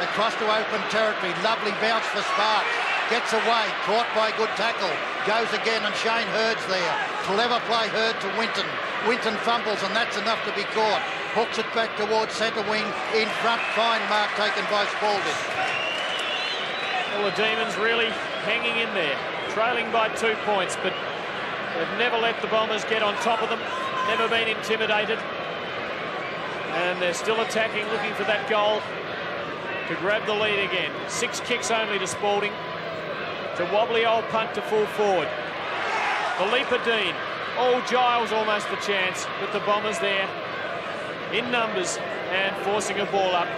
Across to open territory. Lovely bounce for Sparks. Gets away. Caught by good tackle. Goes again, and Shane Hurd's there. Clever play, Hurd to Winton. Winton fumbles, and that's enough to be caught. Hooks it back towards centre wing. In front, fine mark taken by Spalding. Well, the Demons really hanging in there. Trailing by 2 points, but they've never let the Bombers get on top of them. Never been intimidated. And they're still attacking, looking for that goal to grab the lead again. 6 kicks only to Spalding. It's a wobbly old punt to full forward. Philippa Dean. Oh, Giles almost the chance, but the Bombers there in numbers and forcing a ball up.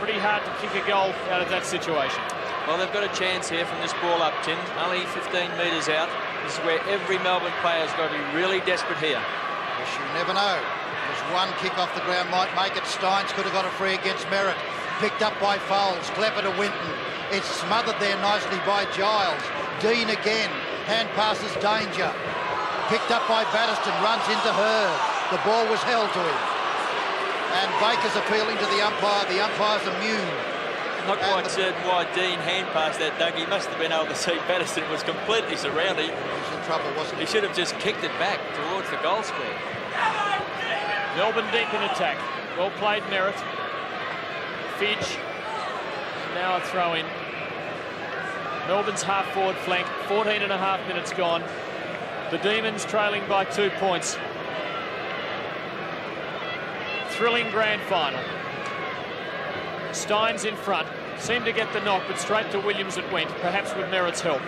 Pretty hard to kick a goal out of that situation. Well, they've got a chance here from this ball up, Tim. Only 15 metres out. This is where every Melbourne player's got to be really desperate here. Yes, you never know. There's one kick off the ground might make it. Steins could have got a free against Merritt. Picked up by Foles. Clever to Winton. It's smothered there nicely by Giles. Dean again. Hand passes danger. Picked up by Batterston. Runs into Hurd. The ball was held to him. And Baker's appealing to the umpire. The umpire's immune. Not quite certain why Dean hand passed that, Doug. He must have been able to see Batterston was completely surrounded. He was in trouble, wasn't he? He should have just kicked it back towards the goal square. Melbourne deep in attack. Well played, Merritt. Fidge. Now a throw in. Melbourne's half forward flank. 14.5 minutes gone. The Demons trailing by 2 points. Thrilling grand final. Steins in front. Seemed to get the knock, but straight to Williams it went, perhaps with Merritt's help.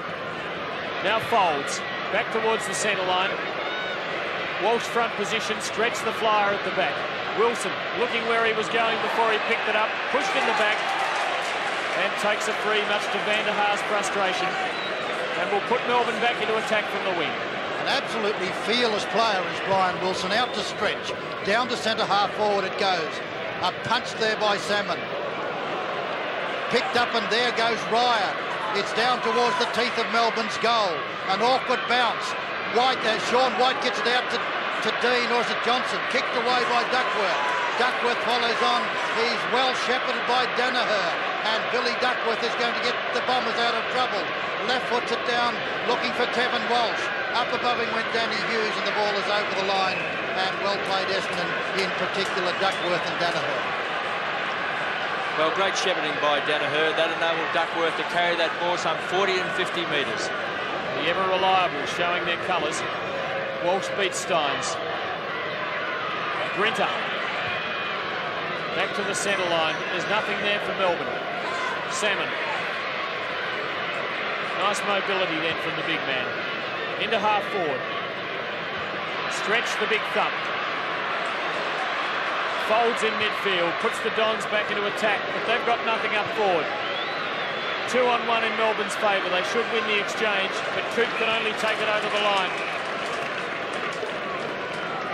Now Folds. Back towards the centre line. Walsh front position, stretch the flyer at the back. Wilson looking where he was going before he picked it up, pushed in the back and takes a free, much to Van der Haar's frustration, and will put Melbourne back into attack from the wing. An absolutely fearless player is Brian Wilson, out to stretch. Down to centre half forward it goes. A punch there by Salmon. Picked up and there goes Ryan. It's down towards the teeth of Melbourne's goal. An awkward bounce. Sean Wight gets it out to Dean, or is it Johnson? Kicked away by Duckworth. Duckworth follows on. He's well shepherded by Danaher. And Billy Duckworth is going to get the Bombers out of trouble. Left foots it down, looking for Kevin Walsh. Up above him went Danny Hughes, and the ball is over the line. And well played Essendon, in particular Duckworth and Danaher. Well, great shepherding by Danaher. That enabled Duckworth to carry that ball some 40 and 50 metres. The ever reliable showing their colours. Walsh beats Steins. Grinter. Back to the centre line. There's nothing there for Melbourne. Salmon. Nice mobility then from the big man. Into half forward. Stretch the big thump. Folds in midfield. Puts the Dons back into attack, but they've got nothing up forward. 2-on-1 in Melbourne's favour. They should win the exchange, but Coote can only take it over the line.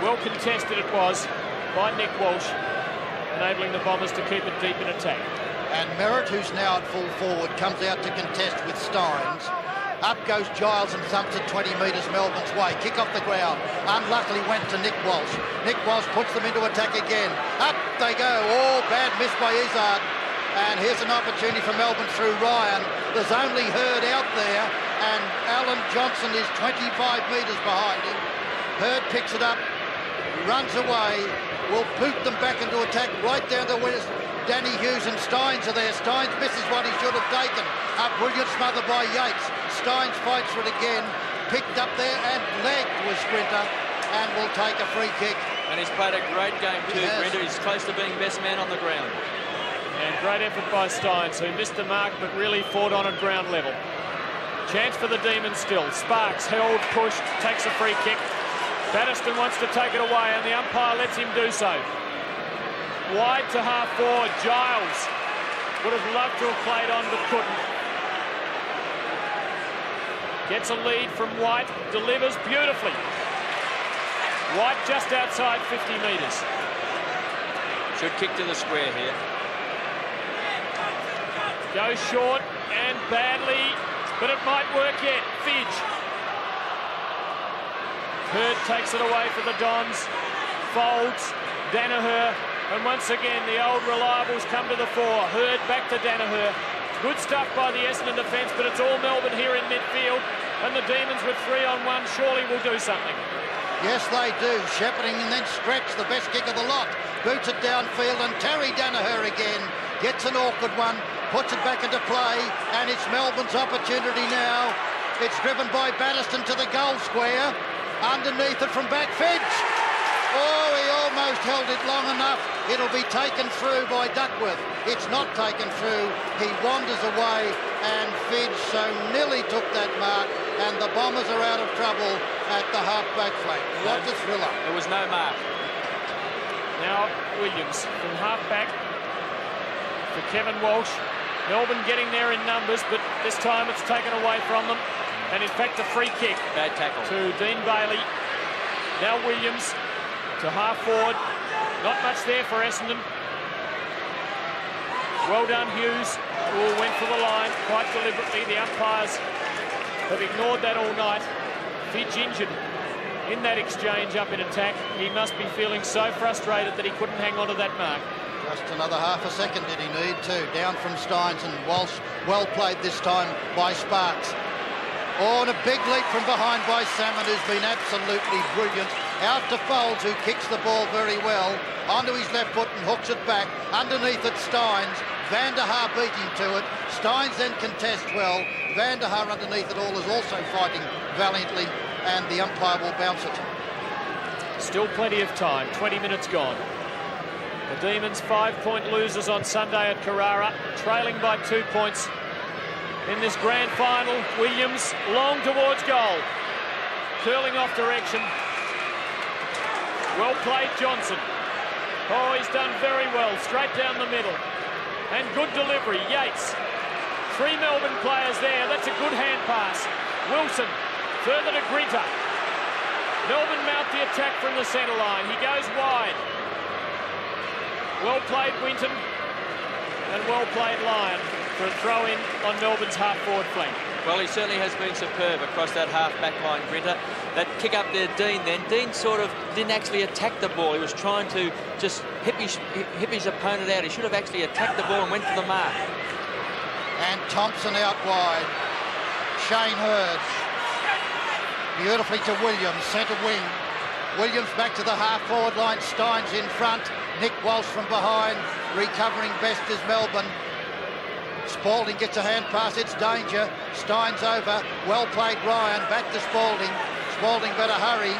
Well contested it was by Nick Walsh, enabling the Bombers to keep it deep in attack. And Merritt, who's now at full forward, comes out to contest with Steins. Up goes Giles and thumps it 20 metres Melbourne's way. Kick off the ground. Unluckily went to Nick Walsh. Nick Walsh puts them into attack again. Up they go. Oh, bad miss by Izzard. And here's an opportunity for Melbourne through Ryan. There's only Hurd out there, and Alan Johnson is 25 metres behind him. Hurd picks it up, runs away, will boot them back into attack right down to where Danny Hughes and Steins are there. Steins misses what he should have taken. A brilliant smother by Yates. Steins fights for it again. Picked up there and legged was Grinter, and will take a free kick. And he's played a great game too, Grinter. He's close to being best man on the ground. And great effort by Steins, who missed the mark but really fought on at ground level. Chance for the Demons still. Sparks held, pushed, takes a free kick. Batterston wants to take it away, and the umpire lets him do so. Wide to half forward. Giles would have loved to have played on but couldn't. Gets a lead from Wight, delivers beautifully. Wight just outside 50 metres. Should kick to the square here. Goes short and badly, but it might work yet. Fidge. Hurd takes it away for the Dons. Folds. Danaher. And once again, the old reliables come to the fore. Hurd back to Danaher. Good stuff by the Essendon defence, but it's all Melbourne here in midfield. And the Demons with 3-on-1 surely will do something. Yes, they do. Shepherding and then stretch, the best kick of the lot. Boots it downfield, and Terry Danaher again gets an awkward one, puts it back into play, and it's Melbourne's opportunity now. It's driven by Batterston to the goal square. Underneath it from back, Fidge. Oh, he almost held it long enough. It'll be taken through by Duckworth. It's not taken through. He wanders away, and Fidge so nearly took that mark, and the Bombers are out of trouble at the half-back flank. What a thriller. There was no mark. Now Williams from half-back for Kevin Walsh. Melbourne getting there in numbers, but this time it's taken away from them. And in fact, a free kick. Bad tackle. To Dean Bailey. Now Williams to half forward. Not much there for Essendon. Well done, Hughes, who went for the line quite deliberately. The umpires have ignored that all night. Fidge injured in that exchange up in attack. He must be feeling so frustrated that he couldn't hang on to that mark. Just another half a second did he need to. Down from Steins, and Walsh well played this time by Sparks. Oh, and a big leap from behind by Salmon, who's been absolutely brilliant. Out to Folds, who kicks the ball very well. Onto his left foot and hooks it back. Underneath it, Steins. Van der Haar beating to it. Steins then contests well. Van der Haar underneath it all is also fighting valiantly, and the umpire will bounce it. Still plenty of time. 20 minutes gone. The Demons 5-point losers on Sunday at Carrara, trailing by 2 points in this grand final. Williams long towards goal. curling off direction. Well played, Johnson. Oh, he's done very well, straight down the middle. And good delivery, Yates. 3 Melbourne players there, that's a good hand pass. Wilson, further to Grinter. Melbourne mount the attack from the centre line. He goes wide. Well played, Winton. And well played, Lyon, for a throw-in on Melbourne's half-forward flank. Well, he certainly has been superb across that half-back line, Grinter. That kick up there, Dean then. Dean sort of didn't actually attack the ball. He was trying to just hip his opponent out. He should have actually attacked the ball and went for the mark. And Thompson out wide. Shane Hurd. Beautifully to Williams, centre wing. Williams back to the half-forward line. Steins in front. Nick Walsh from behind. Recovering best is Melbourne. Spalding gets a hand pass, it's danger. Steins over, well played Ryan, back to Spalding. Spalding better hurry.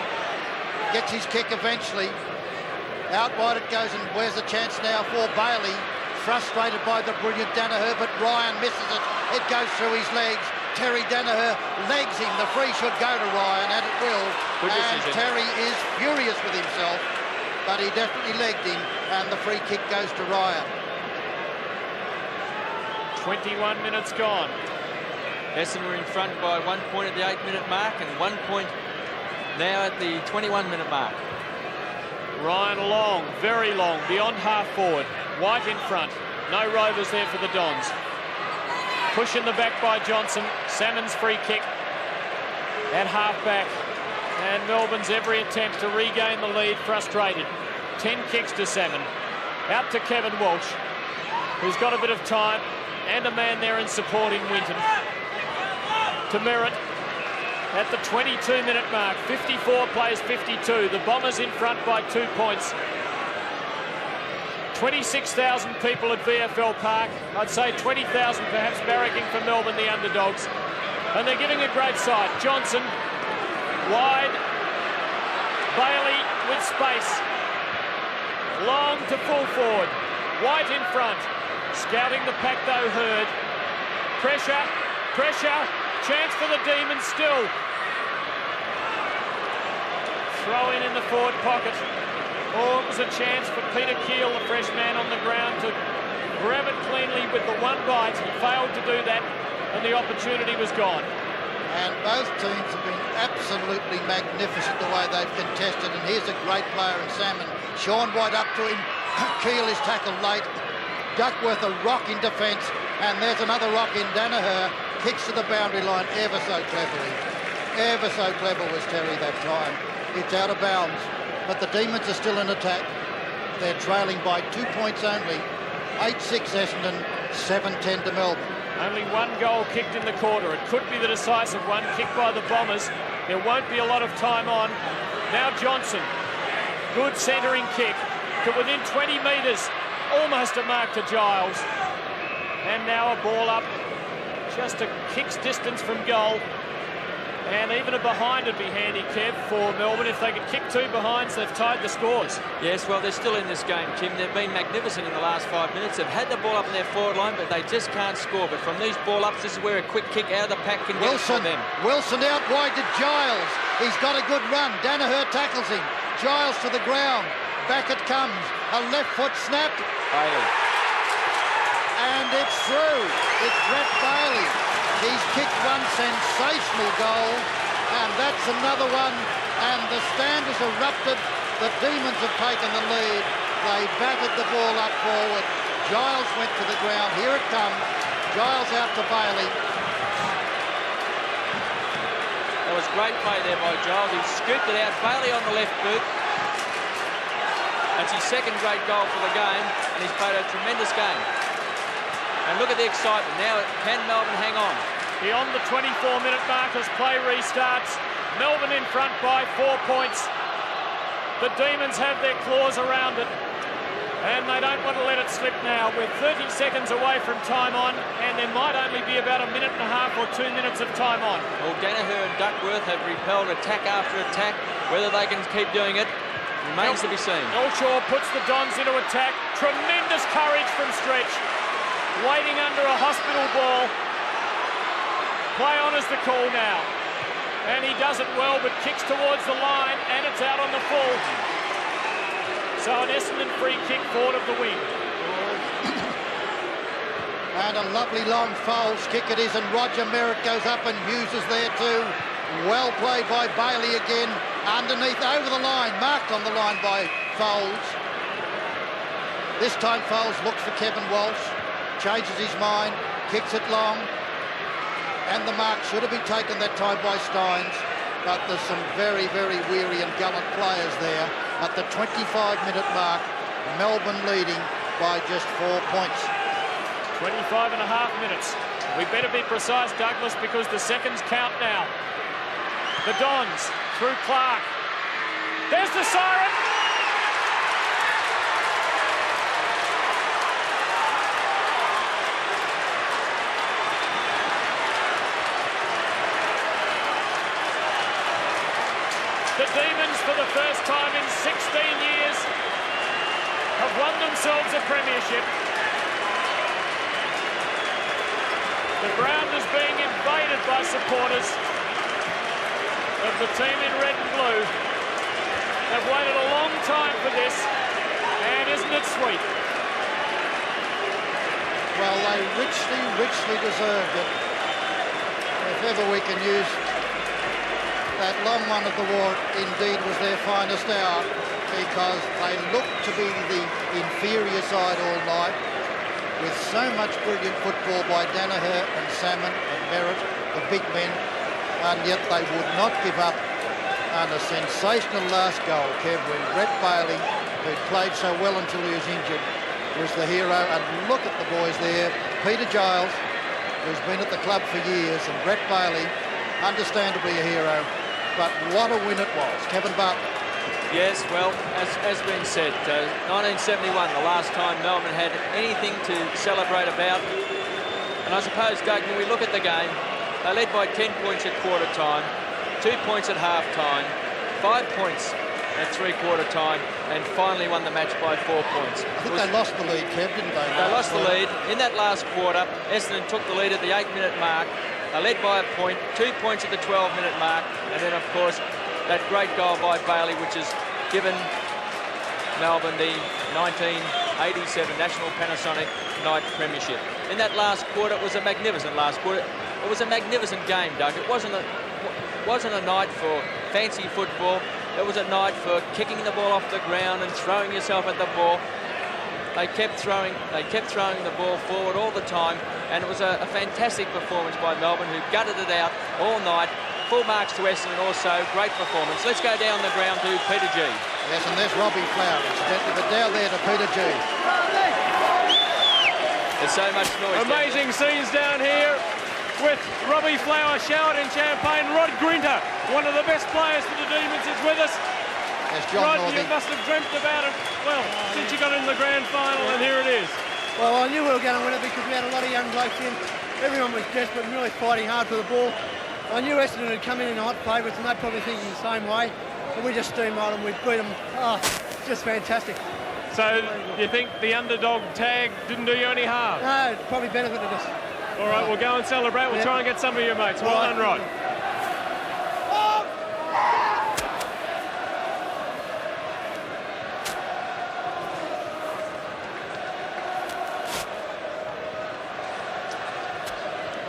Gets his kick eventually. Out wide it goes, and where's the chance now for Bailey? Frustrated by the brilliant Danaher, but Ryan misses it. It goes through his legs. Terry Danaher legs him. The free should go to Ryan, and it will. And Terry is furious with himself, but he definitely legged him, and the free kick goes to Ryan. 21 minutes gone. Essendon were in front by 1 point at the 8-minute mark and 1 point now at the 21-minute mark. Ryan long, very long, beyond half-forward. Wight in front. No Rovers there for the Dons. Push in the back by Johnson. Salmon's free kick at half-back. And Melbourne's every attempt to regain the lead frustrated. 10 kicks to Salmon. Out to Kevin Walsh, who's got a bit of time. And a man there in supporting Winton. To Merritt at the 22-minute mark. 54 plays 52. The Bombers in front by 2 points. 26,000 people at VFL Park. I'd say 20,000 perhaps barracking for Melbourne, the underdogs. And they're giving a great sight. Johnson wide. Bailey with space. Long to full forward. White in front. Scouting the pack though, Hurd. Pressure, chance for the Demons still. Throw in the forward pocket. Oh, it was a chance for Peter Keel, the fresh man on the ground, to grab it cleanly with the one bite. He failed to do that, and the opportunity was gone. And both teams have been absolutely magnificent the way they've contested, and here's a great player in Salmon. Sean White up to him. Keel is tackled late. Duckworth a rock in defence, and there's another rock in. Danaher kicks to the boundary line ever so cleverly. Ever so clever was Terry that time. It's out of bounds, but the Demons are still in attack. They're trailing by 2 points only. 8-6 Essendon, 7-10 to Melbourne. Only one goal kicked in the quarter. It could be the decisive one, kicked by the Bombers. There won't be a lot of time on. Now Johnson, good centering kick to within 20 metres. Almost a mark to Giles. And now a ball up just a kick's distance from goal. And even a behind would be handy, Kev, for Melbourne. If they could kick 2 behinds, they've tied the scores. Yes, well, they're still in this game, Tim. They've been magnificent in the last 5 minutes. They've had the ball up in their forward line, but they just can't score. But from these ball-ups, this is where a quick kick out of the pack can get it for them. Wilson out wide to Giles. He's got a good run. Danaher tackles him. Giles to the ground. Back it comes. A left foot snapped. Bailey. And it's through. It's Bret Bailey. He's kicked one sensational goal, and that's another one. And the stand has erupted. The Demons have taken the lead. They battered the ball up forward. Giles went to the ground. Here it comes. Giles out to Bailey. That was great play there by Giles. He scooped it out. Bailey on the left boot. That's his second great goal for the game, and he's played a tremendous game. And look at the excitement. Now, can Melbourne hang on? Beyond the 24-minute mark as play restarts. Melbourne in front by 4 points. The Demons have their claws around it, and they don't want to let it slip now. We're 30 seconds away from time on, and there might only be about 1.5 minutes or 2 minutes of time on. Well, Danaher and Duckworth have repelled attack after attack. Whether they can keep doing it remains to be seen. Elshaw puts the Dons into attack. Tremendous courage from Stretch. Waiting under a hospital ball. Play on is the call now. And he does it well, but kicks towards the line, and it's out on the full. So an Essendon free kick forward of the wing. And a lovely long Foles kick it is, and Roger Merritt goes up and uses there too. Well played by Bailey again. Underneath, over the line, marked on the line by Foles. This time Foles looks for Kevin Walsh, changes his mind, kicks it long. And the mark should have been taken that time by Steins, but there's some very, very weary and gallant players there. At the 25-minute mark, Melbourne leading by just 4 points. 25 and a half minutes. We better be precise, Douglas, because the seconds count now. The Dons through Clark. There's the siren. The Demons, for the first time in 16 years, have won themselves a premiership. The ground is being invaded by supporters of the team in red and blue. They've waited a long time for this, and isn't it sweet? Well, they richly, richly deserved it. If ever we can use that long one of the war, indeed was their finest hour, because they looked to be the inferior side all night, with so much brilliant football by Danaher and Salmon and Merritt, the big men, and yet they would not give up. And a sensational last goal, Kev, when Bret Bailey, who played so well until he was injured, was the hero. And look at the boys there. Peter Giles, who's been at the club for years, and Bret Bailey, understandably a hero. But what a win it was. Kevin Bartlett. Yes, well, as been said, 1971, the last time Melbourne had anything to celebrate about. And I suppose, Doug, when we look at the game, they led by 10 points at quarter time, 2 points at half time, 5 points at three-quarter time, and finally won the match by 4 points. I think they lost the lead, Kev, didn't they? They lost the lead. In that last quarter, Essendon took the lead at the 8-minute mark. They led by a point, 2 points at the 12-minute mark, and then, of course, that great goal by Bailey, which has given Melbourne the 1987 National Panasonic Night Premiership. In that last quarter, it was a magnificent last quarter. It was a magnificent game, Doug. It wasn't a night for fancy football. It was a night for kicking the ball off the ground and throwing yourself at the ball. They kept throwing the ball forward all the time, and it was a fantastic performance by Melbourne, who gutted it out all night. Full marks to Essendon also, great performance. Let's go down the ground to Peter G. Yes, and there's Robbie Flower, incidentally, but down there to Peter G. There's so much noise. Amazing scenes down here with Robbie Flower showered in champagne. Rod Grinter, one of the best players for the Demons, is with us. There's John Rod, Northey. you must have dreamt about it, well, since you got in the grand final, and here it is. Well, I knew we were going to win it because we had a lot of young blokes in. Everyone was desperate and really fighting hard for the ball. I knew Essendon had come in hot favourites, and they're probably thinking the same way. But we just steamrolled them. We beat them. Oh, just fantastic. So you think the underdog tag didn't do you any harm? No, it probably benefited us. All right, we'll go and celebrate. We'll try and get some of your mates. Well done, Rod.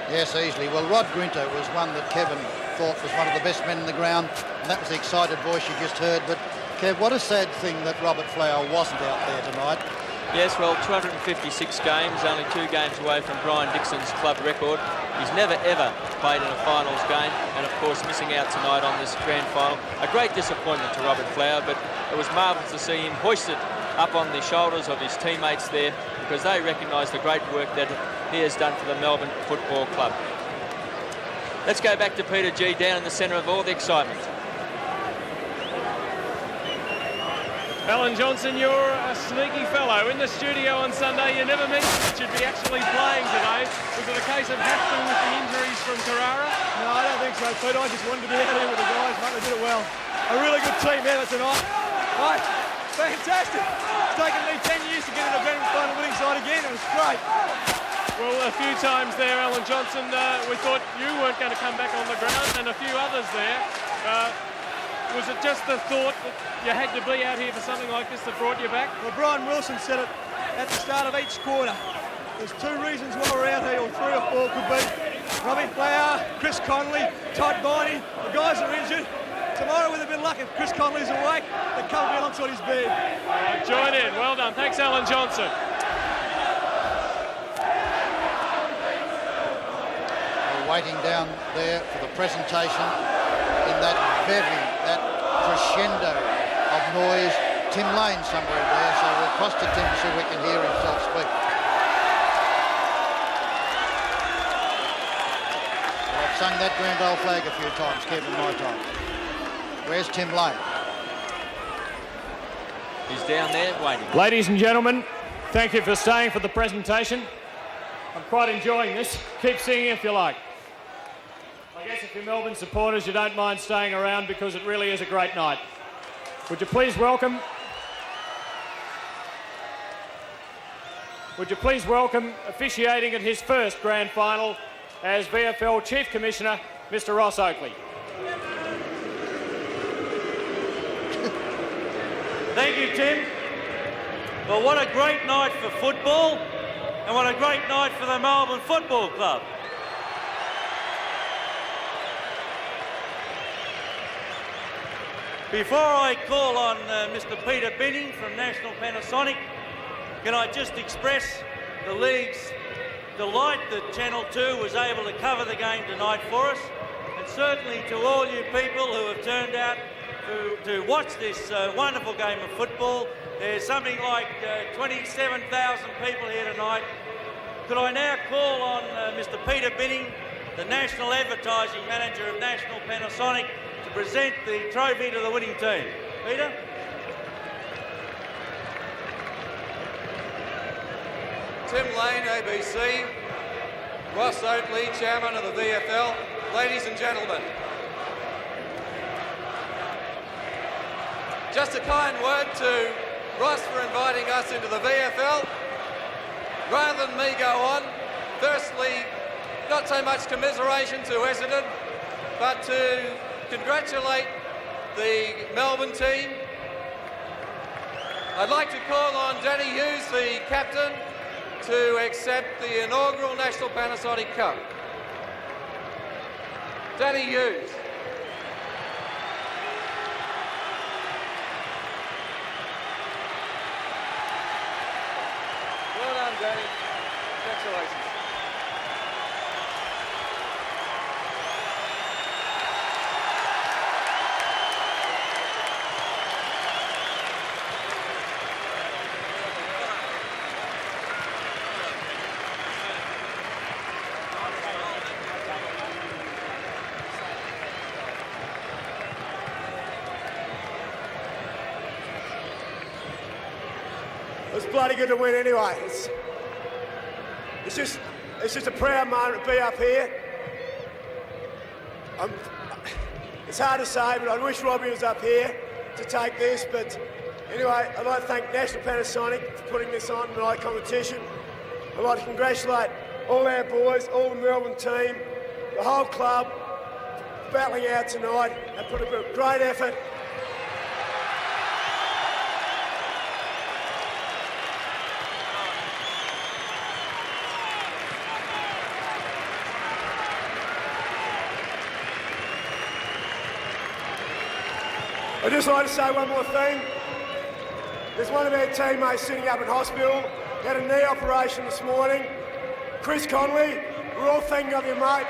Yes, easily. Well, Rod Grinter was one that Kevin thought was one of the best men in the ground, and that was the excited voice you just heard. But, Kev, what a sad thing that Robert Flower wasn't out there tonight. Yes, well, 256 games, only 2 games away from Brian Dixon's club record. He's never, ever played in a finals game, and, of course, missing out tonight on this grand final. A great disappointment to Robert Flower, but it was marvellous to see him hoisted up on the shoulders of his teammates there, because they recognise the great work that he has done for the Melbourne Football Club. Let's go back to Peter G, down in the centre of all the excitement. Alan Johnson, you're a sneaky fellow. In the studio on Sunday, you never mentioned that you'd be actually playing today. Was it a case of hafting with the injuries from Carrara? No, I don't think so, Pete. I just wanted to be out here with the guys, mate. They did it well. A really good team there tonight. Right, fantastic. It's taken me 10 years to get in a grand final winning side again. It was great. Well, a few times there, Alan Johnson, we thought you weren't going to come back on the ground, and a few others there. Was it just the thought that you had to be out here for something like this that brought you back? Well, Brian Wilson said it at the start of each quarter. There's two reasons why we're out here, or three or four could be. Robbie Flower, Chris Connolly, Todd Viney, the guys are injured. Tomorrow, with a bit of luck, if Chris Connolly's awake, they'll come alongside his bed. Join in. Well done. Thanks, Alan Johnson. We're waiting down there for the presentation in that crescendo of noise. Tim Lane somewhere there, so we'll cross to Tim so we can hear himself speak. Well, I've sung that grand old flag a few times, keeping my time. Where's Tim Lane? He's down there waiting. Ladies and gentlemen, thank you for staying for the presentation. I'm quite enjoying this. Keep singing if you like. I guess if you're Melbourne supporters, you don't mind staying around because it really is a great night. Would you please welcome officiating at his first grand final as VFL Chief Commissioner, Mr. Ross Oakley. Thank you, Tim. Well, what a great night for football, and what a great night for the Melbourne Football Club. Before I call on Mr. Peter Binning from National Panasonic, can I just express the League's delight that Channel 2 was able to cover the game tonight for us, and certainly to all you people who have turned out to watch this wonderful game of football. There's something like 27,000 people here tonight. Could I now call on Mr. Peter Binning, the National Advertising Manager of National Panasonic, to present the trophy to the winning team. Peter? Tim Lane, ABC, Ross Oakley, Chairman of the VFL, ladies and gentlemen. Just a kind word to Ross for inviting us into the VFL. Rather than me go on, firstly, not so much commiseration to Essendon, but to congratulate the Melbourne team. I'd like to call on Danny Hughes, the captain, to accept the inaugural National Panasonic Cup. Danny Hughes. Well done, Danny. Congratulations. It's bloody good to win anyway. It's just a proud moment to be up here. It's hard to say, but I wish Robbie was up here to take this. But anyway, I'd like to thank National Panasonic for putting this on tonight competition. I'd like to congratulate all our boys, all the Melbourne team, the whole club, battling out tonight. They put a great effort. I'd just like to say one more thing. There's one of our teammates sitting up in hospital. He had a knee operation this morning. Chris Connolly, we're all thinking of you, mate.